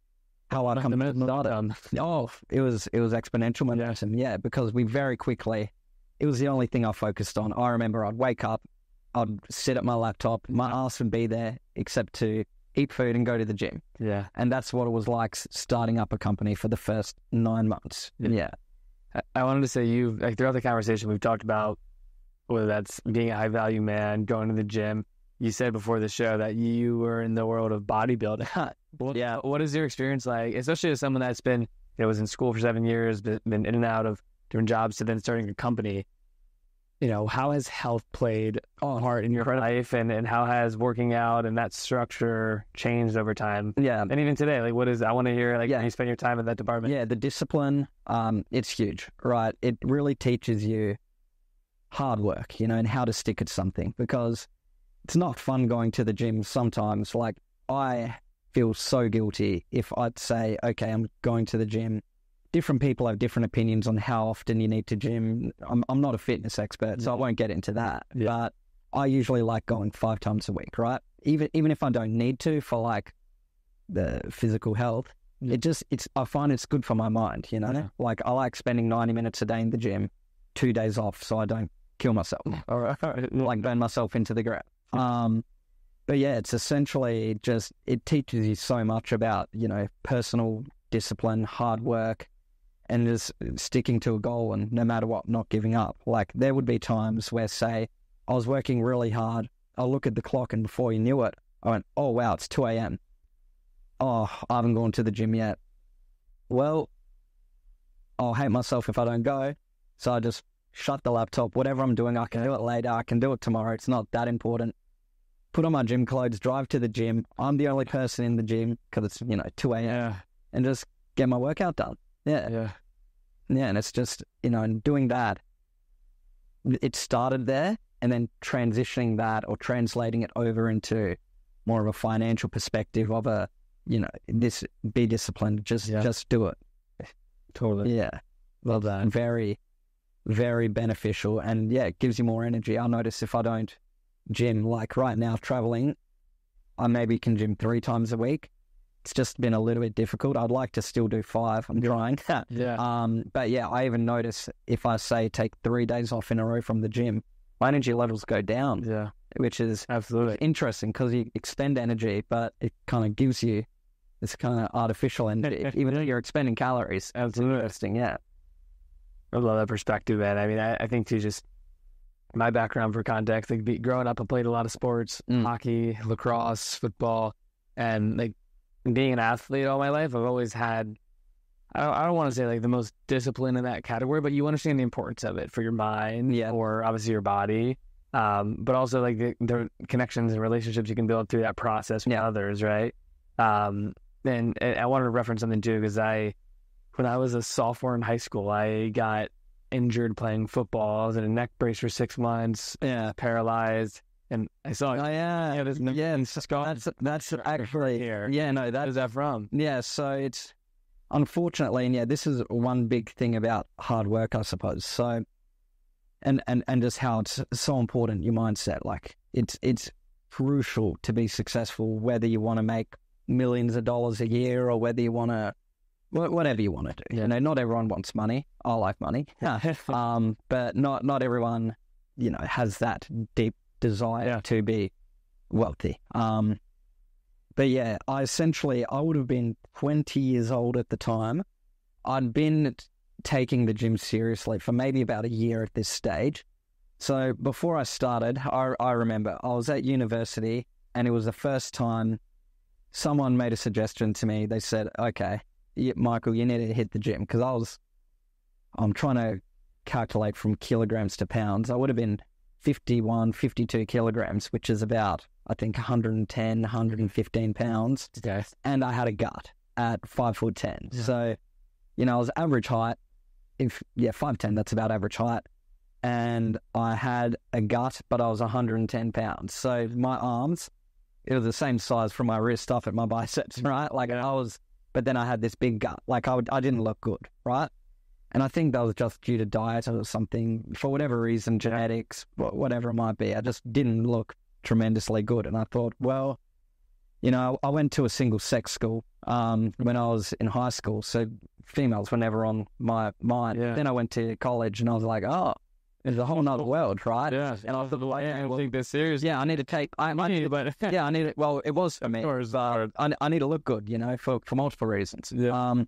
how I come to started. Oh, it was exponential momentum. Yeah, because we very quickly, it was the only thing I focused on. I remember I'd wake up, I'd sit at my laptop, my ass would be there, except to eat food and go to the gym. Yeah. And that's what it was like starting up a company for the first 9 months. Yeah. I wanted to say throughout the conversation, we've talked about whether that's being a high value man, going to the gym. You said before the show that you were in the world of bodybuilding. What is your experience like, especially as someone that's been, was in school for 7 years, been in and out of different jobs to then starting a company? How has health played a part in your life, and how has working out and that structure changed over time? Yeah. And even today, I want to hear, how you spend your time in that department. Yeah, the discipline, it's huge, right? It really teaches you hard work, and how to stick at something, because it's not fun going to the gym sometimes. I feel so guilty if I'd say, okay, I'm going to the gym. Different people have different opinions on how often you need to gym. I'm not a fitness expert, so I won't get into that. Yeah. But I usually like going 5 times a week, right? Even if I don't need to for the physical health, I find it's good for my mind, Yeah. I like spending 90 minutes a day in the gym, 2 days off, so I don't kill myself. All right. Burn myself into the ground. But it's essentially it teaches you so much about, personal discipline, hard work, and just sticking to a goal, and no matter what, not giving up. There would be times where, say, I was working really hard, I'll look at the clock, and before you knew it, I went, oh wow, it's 2 a.m. Oh, I haven't gone to the gym yet. Well, I'll hate myself if I don't go, so I just shut the laptop. Whatever I'm doing, I can do it later, I can do it tomorrow, it's not that important. Put on my gym clothes, drive to the gym. I'm the only person in the gym because it's, 2 a.m. And just get my workout done. Yeah, and it's just, doing that, it started there, and then transitioning that or translating it over into more of a financial perspective of this, be disciplined, just do it. Totally. Yeah. Well done. Very, very beneficial, and it gives you more energy. I notice if I don't gym, right now traveling, I maybe can gym 3 times a week. It's just been a little bit difficult. I'd like to still do 5. I'm trying. But I even notice if I say take 3 days off in a row from the gym, my energy levels go down. Yeah. Which is absolutely interesting because you expend energy, but it kind of gives you this kind of artificial energy, even though you're expending calories. Absolutely. It's interesting, yeah. I love that perspective, man. I mean, I think too, just my background for context, growing up, I played a lot of sports, hockey, lacrosse, football, and being an athlete all my life, I've always had, I don't want to say the most discipline in that category, but you understand the importance of it for your mind or obviously your body, but also the connections and relationships you can build through that process with others, right? And I wanted to reference something too, because when I was a sophomore in high school, I got injured playing football. I was in a neck brace for 6 months, paralyzed. And I saw that's actually here. Yeah, no, where's that from? Yeah, so it's unfortunately, and this is one big thing about hard work, I suppose. So, and just how it's so important, your mindset. It's crucial to be successful, whether you want to make millions of dollars a year or whether you want to, whatever you want to do. Yeah. Not everyone wants money. I like money, but not everyone, has that deep desire to be wealthy. But I would have been 20 years old at the time. I'd been taking the gym seriously for maybe about a year at this stage. So before I started, I remember I was at university, and it was the first time someone made a suggestion to me. They said, okay, yeah, Michael, you need to hit the gym. Because I'm trying to calculate from kilograms to pounds. I would have been 51, 52 kilograms, which is about, I think, 110, 115 pounds. Okay. And I had a gut at 5'10". Yeah. So, you know, I was average height. 5'10", that's about average height. And I had a gut, but I was 110 pounds. So my arms, it was the same size from my wrist up at my biceps, right? Like but then I had this big gut. Like I didn't look good, right? And I think that was just due to diet or something, for whatever reason, genetics, whatever it might be. I just didn't look tremendously good. And I thought, well, you know, I went to a single-sex school when I was in high school, so females were never on my mind. Yeah. Then I went to college, and I was like, oh, it's a whole nother world, right? Yeah. And I was like, I don't take this seriously. yeah, I need to take. I need, but yeah, I need it. Well, it was for me. course. But I need to look good, you know, for multiple reasons. Yeah.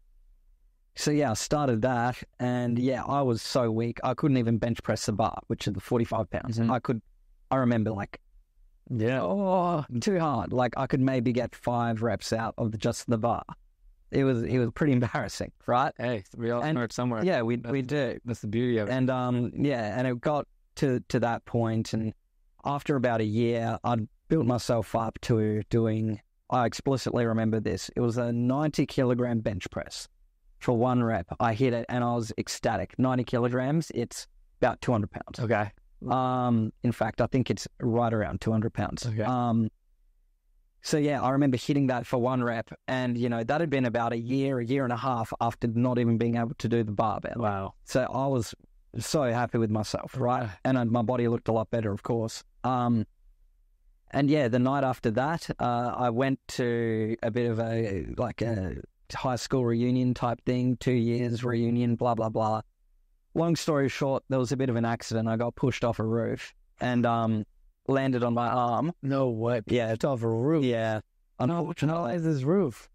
So yeah, I started that, and yeah, I was so weak. I couldn't even bench press the bar, which is the 45 pounds. Mhm. I remember like, too hard. Like I could maybe get 5 reps out of just the bar. It was pretty embarrassing, right? Hey, we all start somewhere. Yeah, we do. That's the beauty of it. And and it got to that point, and after about a year, I'd built myself up to doing. I explicitly remember this. It was a 90 kilogram bench press. For 1 rep, I hit it, and I was ecstatic. 90 kilograms, it's about 200 pounds. Okay. In fact, I think it's right around 200 pounds. Okay. So yeah, I remember hitting that for 1 rep, and you know that had been about a year and a half after not even being able to do the barbell. Wow. So I was so happy with myself, right? And my body looked a lot better, of course. And yeah, the night after that, I went to a bit of a high school reunion type thing, 2 years reunion, blah blah blah. Long story short, there was a bit of an accident. I got pushed off a roof and landed on my arm. No way. Yeah, It's off a roof. yeah. How high is this roof?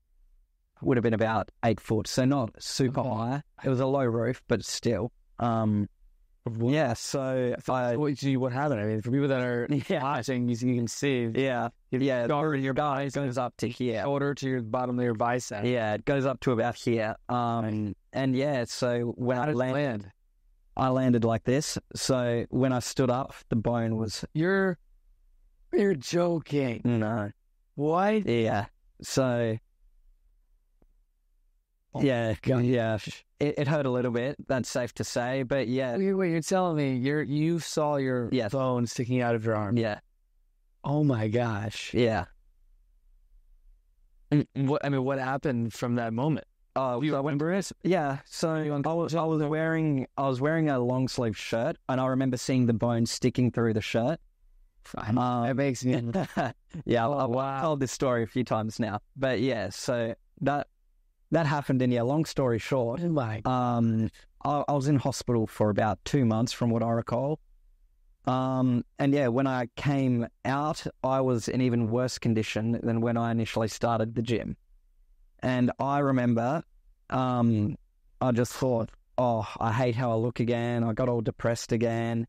Would have been about 8 foot, so not super high. It was a low roof, but still. Yeah, so What happened? I mean, for people that are watching, you can see. yeah, your guy goes up to here. Shoulder to your bottom of your bicep. Yeah, it goes up to about here. And yeah, so when How did it land? I landed like this. So when I stood up, the bone was You're joking. no. What? Yeah. So yeah. It hurt a little bit. That's safe to say. But yeah. Wait, you're telling me you saw your bone sticking out of your arm? Yeah. Oh my gosh. Yeah. What happened from that moment? Oh, Do you remember it? yeah. So I was wearing a long sleeve shirt, and I remember seeing the bone sticking through the shirt. It makes me. Yeah, wow. I've told this story a few times now, but yeah. So that happened, and yeah. Long story short, Oh my. I was in hospital for about 2 months, from what I recall. And yeah, when I came out, I was in even worse condition than when I initially started the gym. And I remember, I just thought, oh, I hate how I look again. I got all depressed again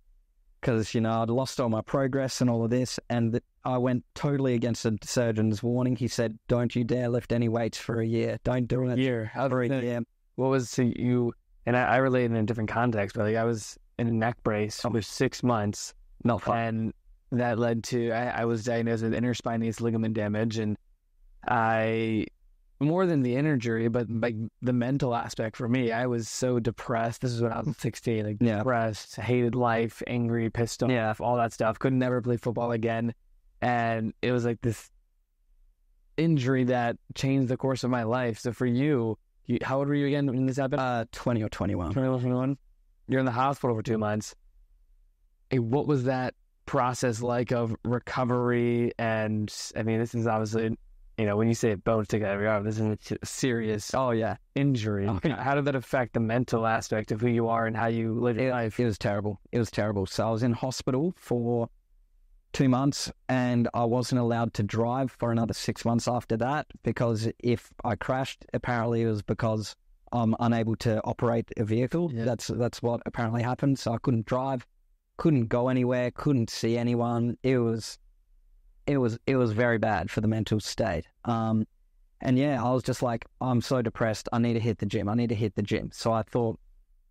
because, you know, I'd lost all my progress and all of this. And I went totally against the surgeon's warning. He said, don't you dare lift any weights for a year. Don't do it for a year. What was you? And I relate in a different context, but like I was in a neck brace for 6 months. Not fun. And that led to, I was diagnosed with interspinous ligament damage. And more than the injury, but like the mental aspect for me, I was so depressed. This is when I was 16, like depressed, hated life, angry, pissed off, all that stuff. Could never play football again. And it was like this injury that changed the course of my life. So for you, how old were you again when this happened? 20 or 21. 21. You're in the hospital for 2 months. Hey, what was that process like of recovery? And I mean, this is obviously, you know, when you say bone sticking out of your arm, this is a serious injury. Oh, yeah. How did that affect the mental aspect of who you are and how you live your life? It was terrible. It was terrible. So I was in hospital for 2 months, and I wasn't allowed to drive for another 6 months after that, because if I crashed, apparently it was because I'm unable to operate a vehicle. Yeah. That's what apparently happened. So I couldn't drive, couldn't go anywhere, couldn't see anyone. It was very bad for the mental state. And yeah, I was just like, I'm so depressed. I need to hit the gym. I need to hit the gym. So I thought,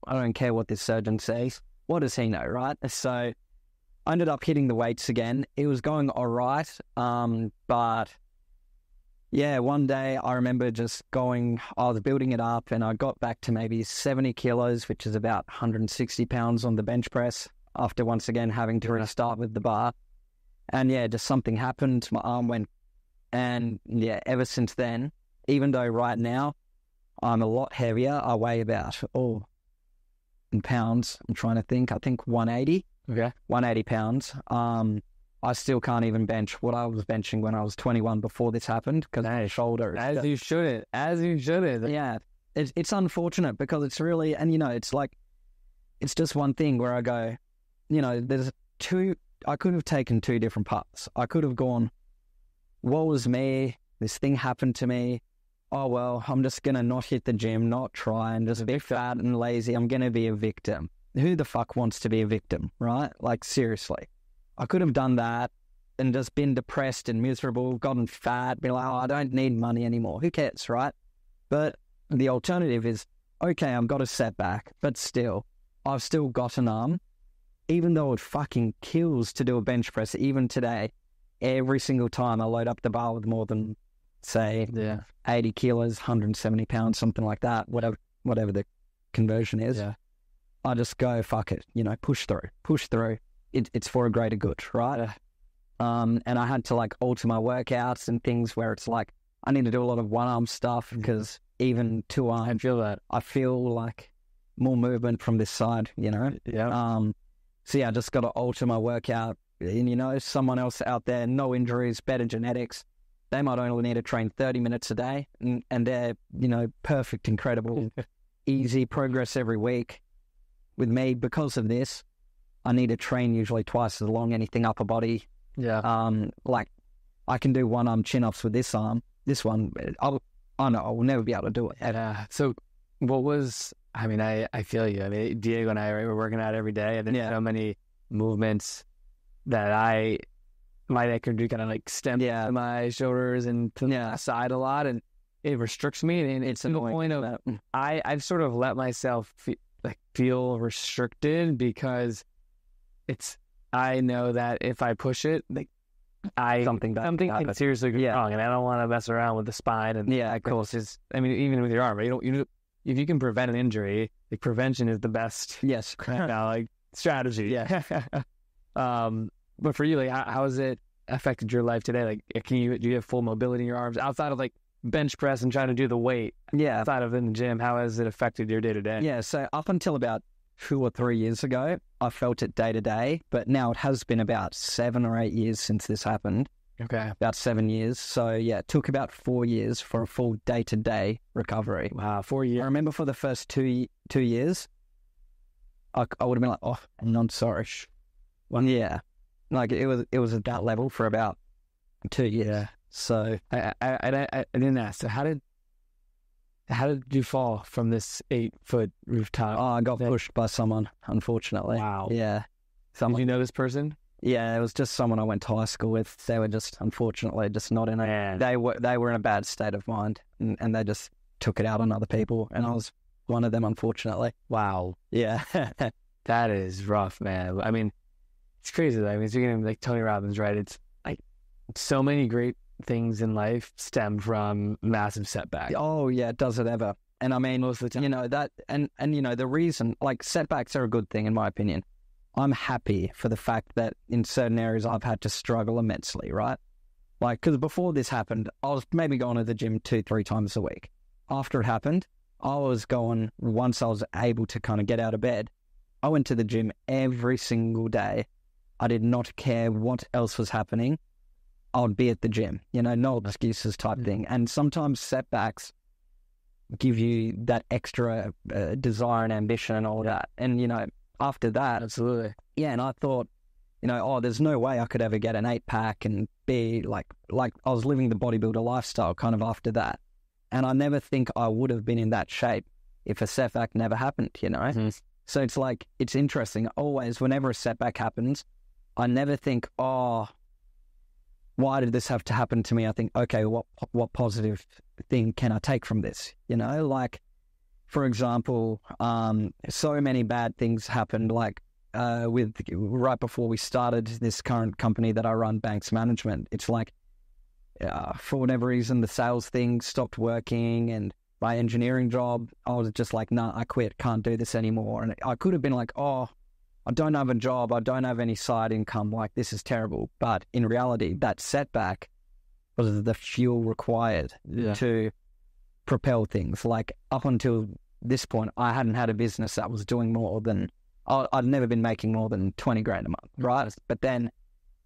I don't care what this surgeon says. What does he know, right? So I ended up hitting the weights again. It was going all right. But yeah, one day I remember just I was building it up and I got back to maybe 70 kilos, which is about 160 pounds on the bench press after once again having to restart with the bar. And yeah, just something happened. My arm went. And yeah, ever since then, even though right now I'm a lot heavier, I weigh about, in pounds, I'm trying to think, I think 180. Okay. 180 pounds. I still can't even bench what I was benching when I was 21 before this happened because my shoulder. As you shouldn't. Yeah. It's unfortunate because it's really, and it's like, it's just one thing where I go, I could have taken two different paths. I could have gone, woe was me, this thing happened to me. Oh, well, I'm just going to not hit the gym, not try, and just be fat and lazy. I'm going to be a victim. Who the fuck wants to be a victim, right? Like, seriously. I could have done that and just been depressed and miserable, gotten fat, been like, I don't need money anymore. Who cares, right? But the alternative is, okay, I've got a setback, but still, I've still got an arm. Even though it fucking kills to do a bench press, even today, every single time I load up the bar with more than, say, 80 kilos, 170 pounds, something like that, whatever the conversion is, I just go, fuck it, push through. It's for a greater good, right? And I had to alter my workouts and things where it's like, I need to do a lot of one-arm stuff because even two-arm, I feel like more movement from this side, Yeah. So yeah, I just got to alter my workout. And someone else out there, no injuries, better genetics, they might only need to train 30 minutes a day and they're, perfect, incredible, easy progress every week. With me, because of this, I need to train usually twice as long, anything upper body. Yeah. I can do one-arm chin-ups with this arm. This one, I will never be able to do it. So what was, I feel you. Diego and I were working out every day, and there's so many movements that my neck can do kind of stem to my shoulders and to the side a lot, and it restricts me. And it's to the point of I've sort of let myself feel restricted because I know that if I push it, something can seriously go wrong, and I don't want to mess around with the spine. And of course, even with your arm, right? If you can prevent an injury, prevention is the best. Yes, strategy. Yeah. But for you, how has it affected your life today? Do you have full mobility in your arms outside of bench press and trying to do the weight? Yeah. Outside of in the gym, how has it affected your day to day? Yeah. So up until about 2 or 3 years ago, I felt it day to day, but now it has been about 7 or 8 years since this happened. Okay. About 7 years. So yeah, it took about 4 years for a full day to day recovery. Wow, 4 years. I remember for the first 2 years, I would have been like, oh, I'm sorry. Well, yeah. It was at that level for about 2 years. Yeah. So I didn't ask. So how did you fall from this 8-foot rooftop? Oh, I got pushed by someone, unfortunately. Wow. Yeah. Did you know this person? Yeah, it was just someone I went to high school with. They were just, unfortunately, just not in a... They were in a bad state of mind, and they just took it out on other people, and I was one of them, unfortunately. Wow. Yeah. That is rough, man. It's crazy, though. Speaking of Tony Robbins, right? It's so many great things in life stem from massive setbacks. Oh, yeah, does it ever? And most of the time, that, and the reason, setbacks are a good thing, in my opinion. I'm happy for the fact that in certain areas I've had to struggle immensely, right? Because before this happened, I was maybe going to the gym 2-3 times a week. After it happened, I was going, once I was able to kind of get out of bed, I went to the gym every single day. I did not care what else was happening. I would be at the gym, no excuses type thing. And sometimes setbacks give you that extra desire and ambition and all that. And, after that, absolutely. Yeah, and I thought, there's no way I could ever get an 8-pack and be like I was living the bodybuilder lifestyle kind of after that. And I never think I would have been in that shape if a setback never happened, Mm-hmm. So it's interesting. Always, whenever a setback happens, I never think, oh, why did this have to happen to me? I think, okay, what positive thing can I take from this? You know, like, for example, so many bad things happened, like right before we started this current company that I run, Banks Management. It's like, for whatever reason, the sales thing stopped working, and my engineering job, I was just like, nah, I quit, can't do this anymore. And I could have been like, oh, I don't have a job, I don't have any side income, like, this is terrible. But in reality, that setback was the fuel required to propel things. Like, up until this point, I hadn't had a business that was doing more than, I'd never been making more than 20 grand a month, right? But then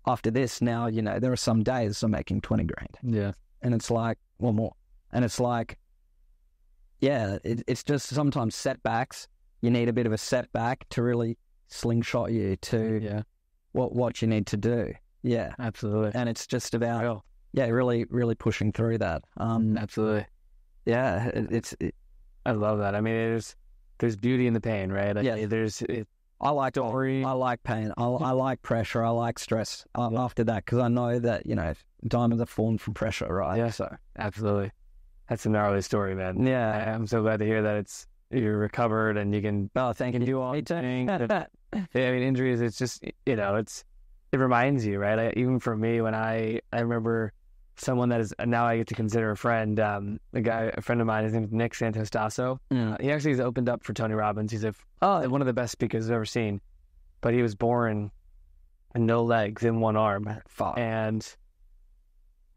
after this, now, you know, there are some days I'm making 20 grand. Yeah. And it's like, well, more. And it's like, yeah, it's just sometimes setbacks. You need a bit of a setback to really slingshot you to what you need to do. Yeah. Absolutely. And it's just about, really, really pushing through that. Absolutely. Yeah. I love that. I mean, there's beauty in the pain, right? Like, I like story. I like pain. I like pressure. I like stress after that, because I know that, you know, diamonds are formed from pressure, right? Yeah. So absolutely. That's a gnarly story, man. Yeah. I'm so glad to hear that you're recovered and you can. Oh, thank you. Do all the things. I mean, injuries. It's just, you know, it reminds you, right? Even for me, when I remember someone that is now I get to consider a friend. A friend of mine. His name is Nick Santostasso. He actually has opened up for Tony Robbins. He's one of the best speakers I've ever seen. But he was born with no legs and one arm. Fuck. And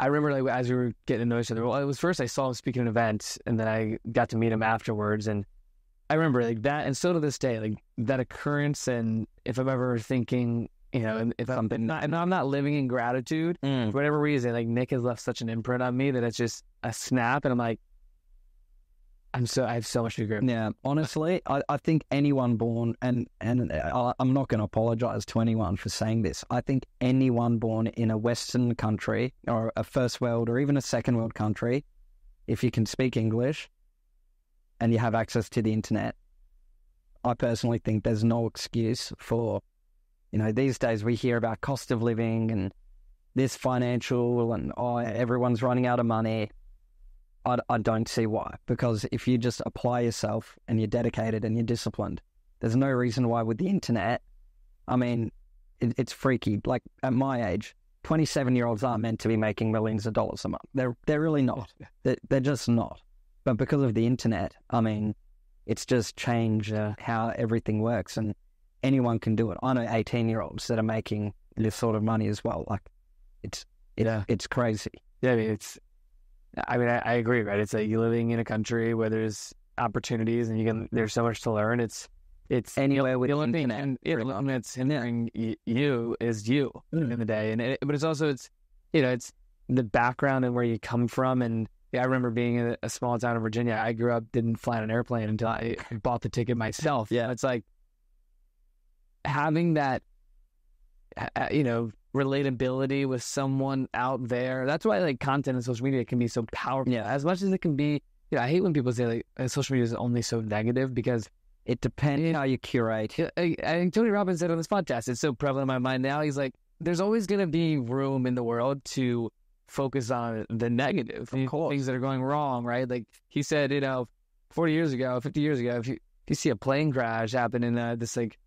I remember, like, as we were getting to know each other, well, it was first I saw him speak at an event, and then I got to meet him afterwards. And I remember, like, that, and still to this day, like, that occurrence. And if I'm ever thinking, you know, and if I'm not living in gratitude for whatever reason, like, Nick has left such an imprint on me that it's just a snap, and I'm like, I have so much to agree. Yeah, honestly, I think anyone born, and I'm not going to apologize to anyone for saying this. I think anyone born in a Western country or a first world or even a second world country, if you can speak English and you have access to the internet, I personally think there's no excuse for, you know, these days we hear about cost of living and this financial and everyone's running out of money. I don't see why, because if you just apply yourself and you're dedicated and you're disciplined, there's no reason why with the internet. I mean, it's freaky. Like, at my age, 27-year-olds aren't meant to be making millions of dollars a month. They're really not. They're just not. But because of the internet, I mean, it's just changed how everything works, and anyone can do it. I know 18-year-olds that are making this sort of money as well. Like, it's crazy. Yeah, I agree, right? It's like you're living in a country where there's opportunities and there's so much to learn. It's anywhere with the only thing, internet. and the only that's hindering you is you at the end of the day. But it's also it's the background and where you come from. And I remember being in a small town in Virginia. I grew up, didn't fly on an airplane until I bought the ticket myself. Yeah, it's like having that, relatability with someone out there. That's why, like, content and social media can be so powerful. Yeah. As much as it can be, I hate when people say, like, social media is only so negative, because it depends how you curate. I think Tony Robbins said on this podcast, it's so prevalent in my mind now. He's like, there's always going to be room in the world to focus on the negative, things that are going wrong, right? Like he said, 40 years ago, 50 years ago, if you see a plane crash happen in this, like,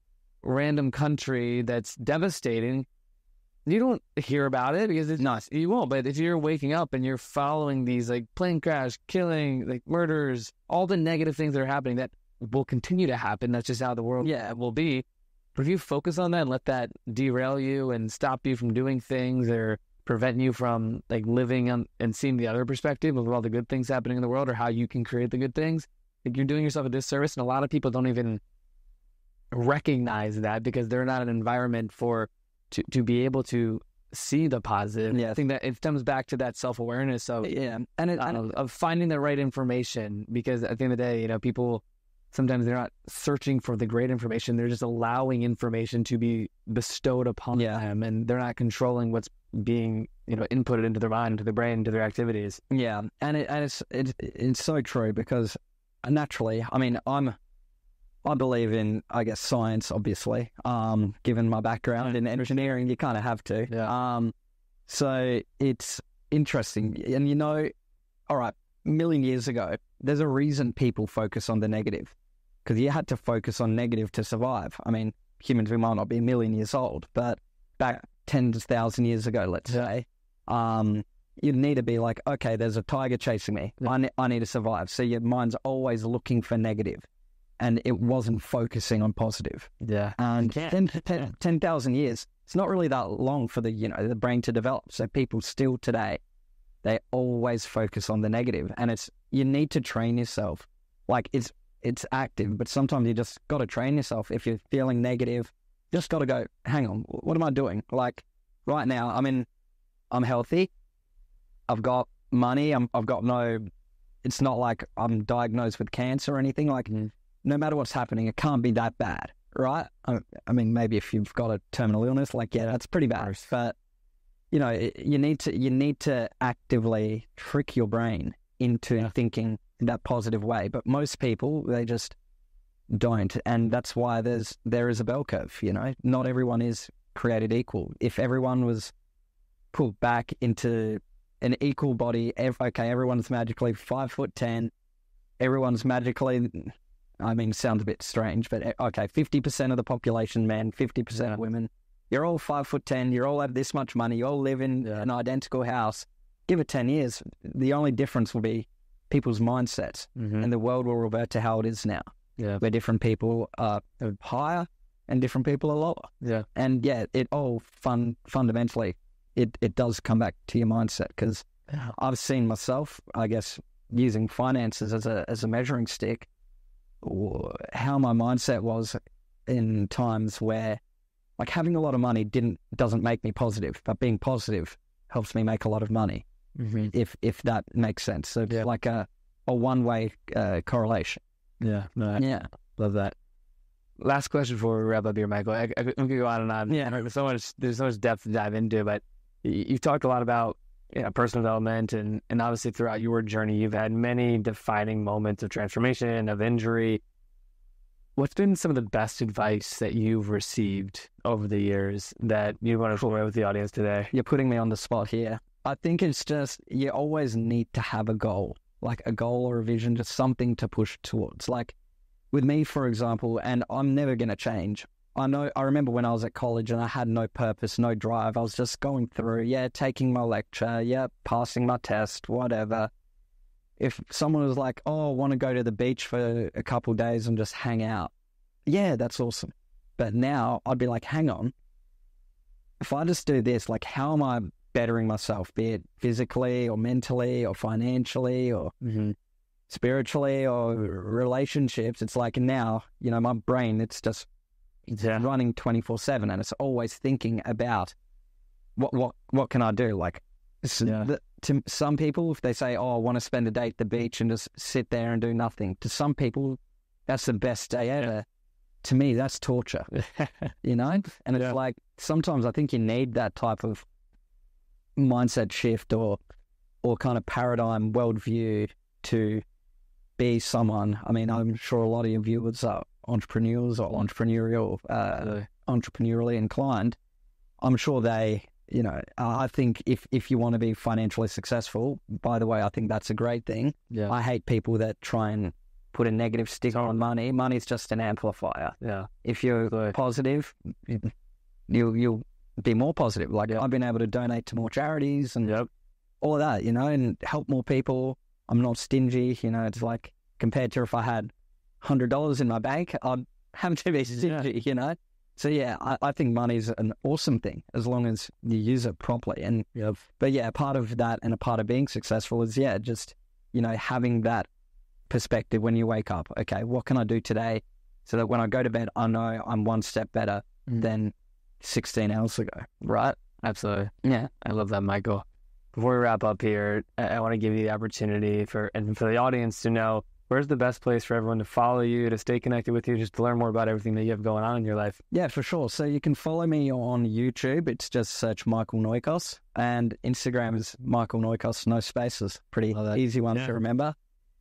random country that's devastating, you don't hear about it because it's not, you won't. But if you're waking up and you're following these, like, plane crash, killing, like, murders, all the negative things that are happening that will continue to happen, that's just how the world will be. But if you focus on that and let that derail you and stop you from doing things or prevent you from, like, living and seeing the other perspective of all the good things happening in the world or how you can create the good things, like, you're doing yourself a disservice. And a lot of people don't even recognize that because they're not in an environment to be able to see the positive. Yeah. I think that it comes back to that self-awareness of of finding the right information, because at the end of the day, people sometimes they're not searching for the great information, they're just allowing information to be bestowed upon them, and they're not controlling what's being inputted into their mind, into their brain, into their activities. Yeah, and it's so true, because naturally, I mean, I believe in, I guess, science, obviously. Given my background in engineering, you kind of have to. Yeah. So it's interesting. And all right, million years ago, there's a reason people focus on the negative, because you had to focus on negative to survive. I mean, humans, we might not be a million years old, but back 10,000 years ago, let's say, you need to be like, okay, there's a tiger chasing me. I need to survive. So your mind's always looking for negative, and it wasn't focusing on positive. Yeah. And 10,000 years, it's not really that long for the brain to develop. So people still today, they always focus on the negative, and you need to train yourself. Like it's active, but sometimes you just got to train yourself. If you're feeling negative, just got to go, hang on, what am I doing? Like right now, I'm healthy. I've got money. I've got it's not like I'm diagnosed with cancer or anything. Like no matter what's happening, it can't be that bad, right? I mean, maybe if you've got a terminal illness, like, yeah, that's pretty bad. But you need to actively trick your brain into thinking in that positive way. But most people, they just don't, and that's why there is a bell curve. Not everyone is created equal. If everyone was pulled back into an equal body, everyone's magically 5'10", everyone's magically, sounds a bit strange, but 50% of the population men, 50% of women, you're all 5'10", you all have this much money, you all live in an identical house. Give it 10 years, the only difference will be people's mindsets, and the world will revert to how it is now, where different people are higher and different people are lower. And it all fundamentally, it does come back to your mindset, because I've seen myself, I guess, using finances as a measuring stick, how my mindset was in times where, like, having a lot of money doesn't make me positive, but being positive helps me make a lot of money, if that makes sense. So it's like a one-way correlation. Love that. Last question before we wrap up here, Michael. I could go on and on. There's so much depth to dive into, but you've talked a lot about personal development, and obviously throughout your journey, you've had many defining moments of transformation, of injury. What's been some of the best advice that you've received over the years that you want to share with the audience today? You're putting me on the spot here. I think it's just, you always need to have a goal, like a goal or a vision, just something to push towards. Like with me, for example, and I'm never going to change. I remember when I was at college and I had no purpose, no drive. I was just going through, taking my lecture, passing my test, whatever. If someone was like, oh, I want to go to the beach for a couple of days and just hang out, that's awesome. But now I'd be like, hang on, if I just do this, like, how am I bettering myself, be it physically or mentally or financially or spiritually or relationships? It's like now, my brain, it's running 24/7, and it's always thinking about what can I do? Like, to some people, if they say, oh, I want to spend a day at the beach and just sit there and do nothing, to some people, that's the best day ever. To me, that's torture, And it's like, sometimes I think you need that type of mindset shift or kind of paradigm worldview to be someone. I mean, I'm sure a lot of your viewers are entrepreneurs or entrepreneurially inclined. I'm sure they, I think if you want to be financially successful, by the way, I think that's a great thing. I hate people that try and put a negative sticker on money. Money's just an amplifier. If you're positive, you'll be more positive. Like I've been able to donate to more charities and all of that, and help more people. I'm not stingy, it's like, compared to if I had $100 in my bank, I'd have to be stingy, So I think money's an awesome thing as long as you use it properly. And but part of that and a part of being successful is just having that perspective when you wake up. Okay, what can I do today so that when I go to bed, I know I'm one step better than 16 hours ago. Right? Absolutely. Yeah, I love that, Michael. Before we wrap up here, I want to give you the opportunity for the audience to know, where's the best place for everyone to follow you, to stay connected with you, just to learn more about everything that you have going on in your life? Yeah, for sure. So you can follow me on YouTube. It's just search Michael Noicos. And Instagram is Michael Noicos, no spaces. Pretty easy one to remember.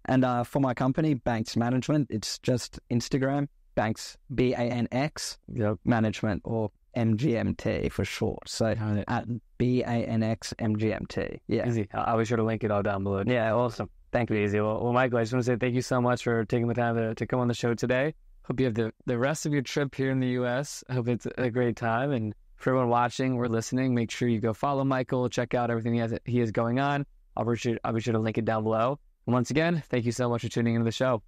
And for my company, Banks Management, it's just Instagram, Banks, BANX, Management, or MGMT for short. So at BANX MGMT. Yeah. Easy. I'll be sure to link it all down below. Yeah, awesome. Thank you, Easy. Well, Michael, I just want to say thank you so much for taking the time to come on the show today. Hope you have the rest of your trip here in the U.S. I hope it's a great time. And for everyone watching or listening, make sure you go follow Michael, check out everything he has going on. I'll be sure to link it down below. And once again, thank you so much for tuning into the show.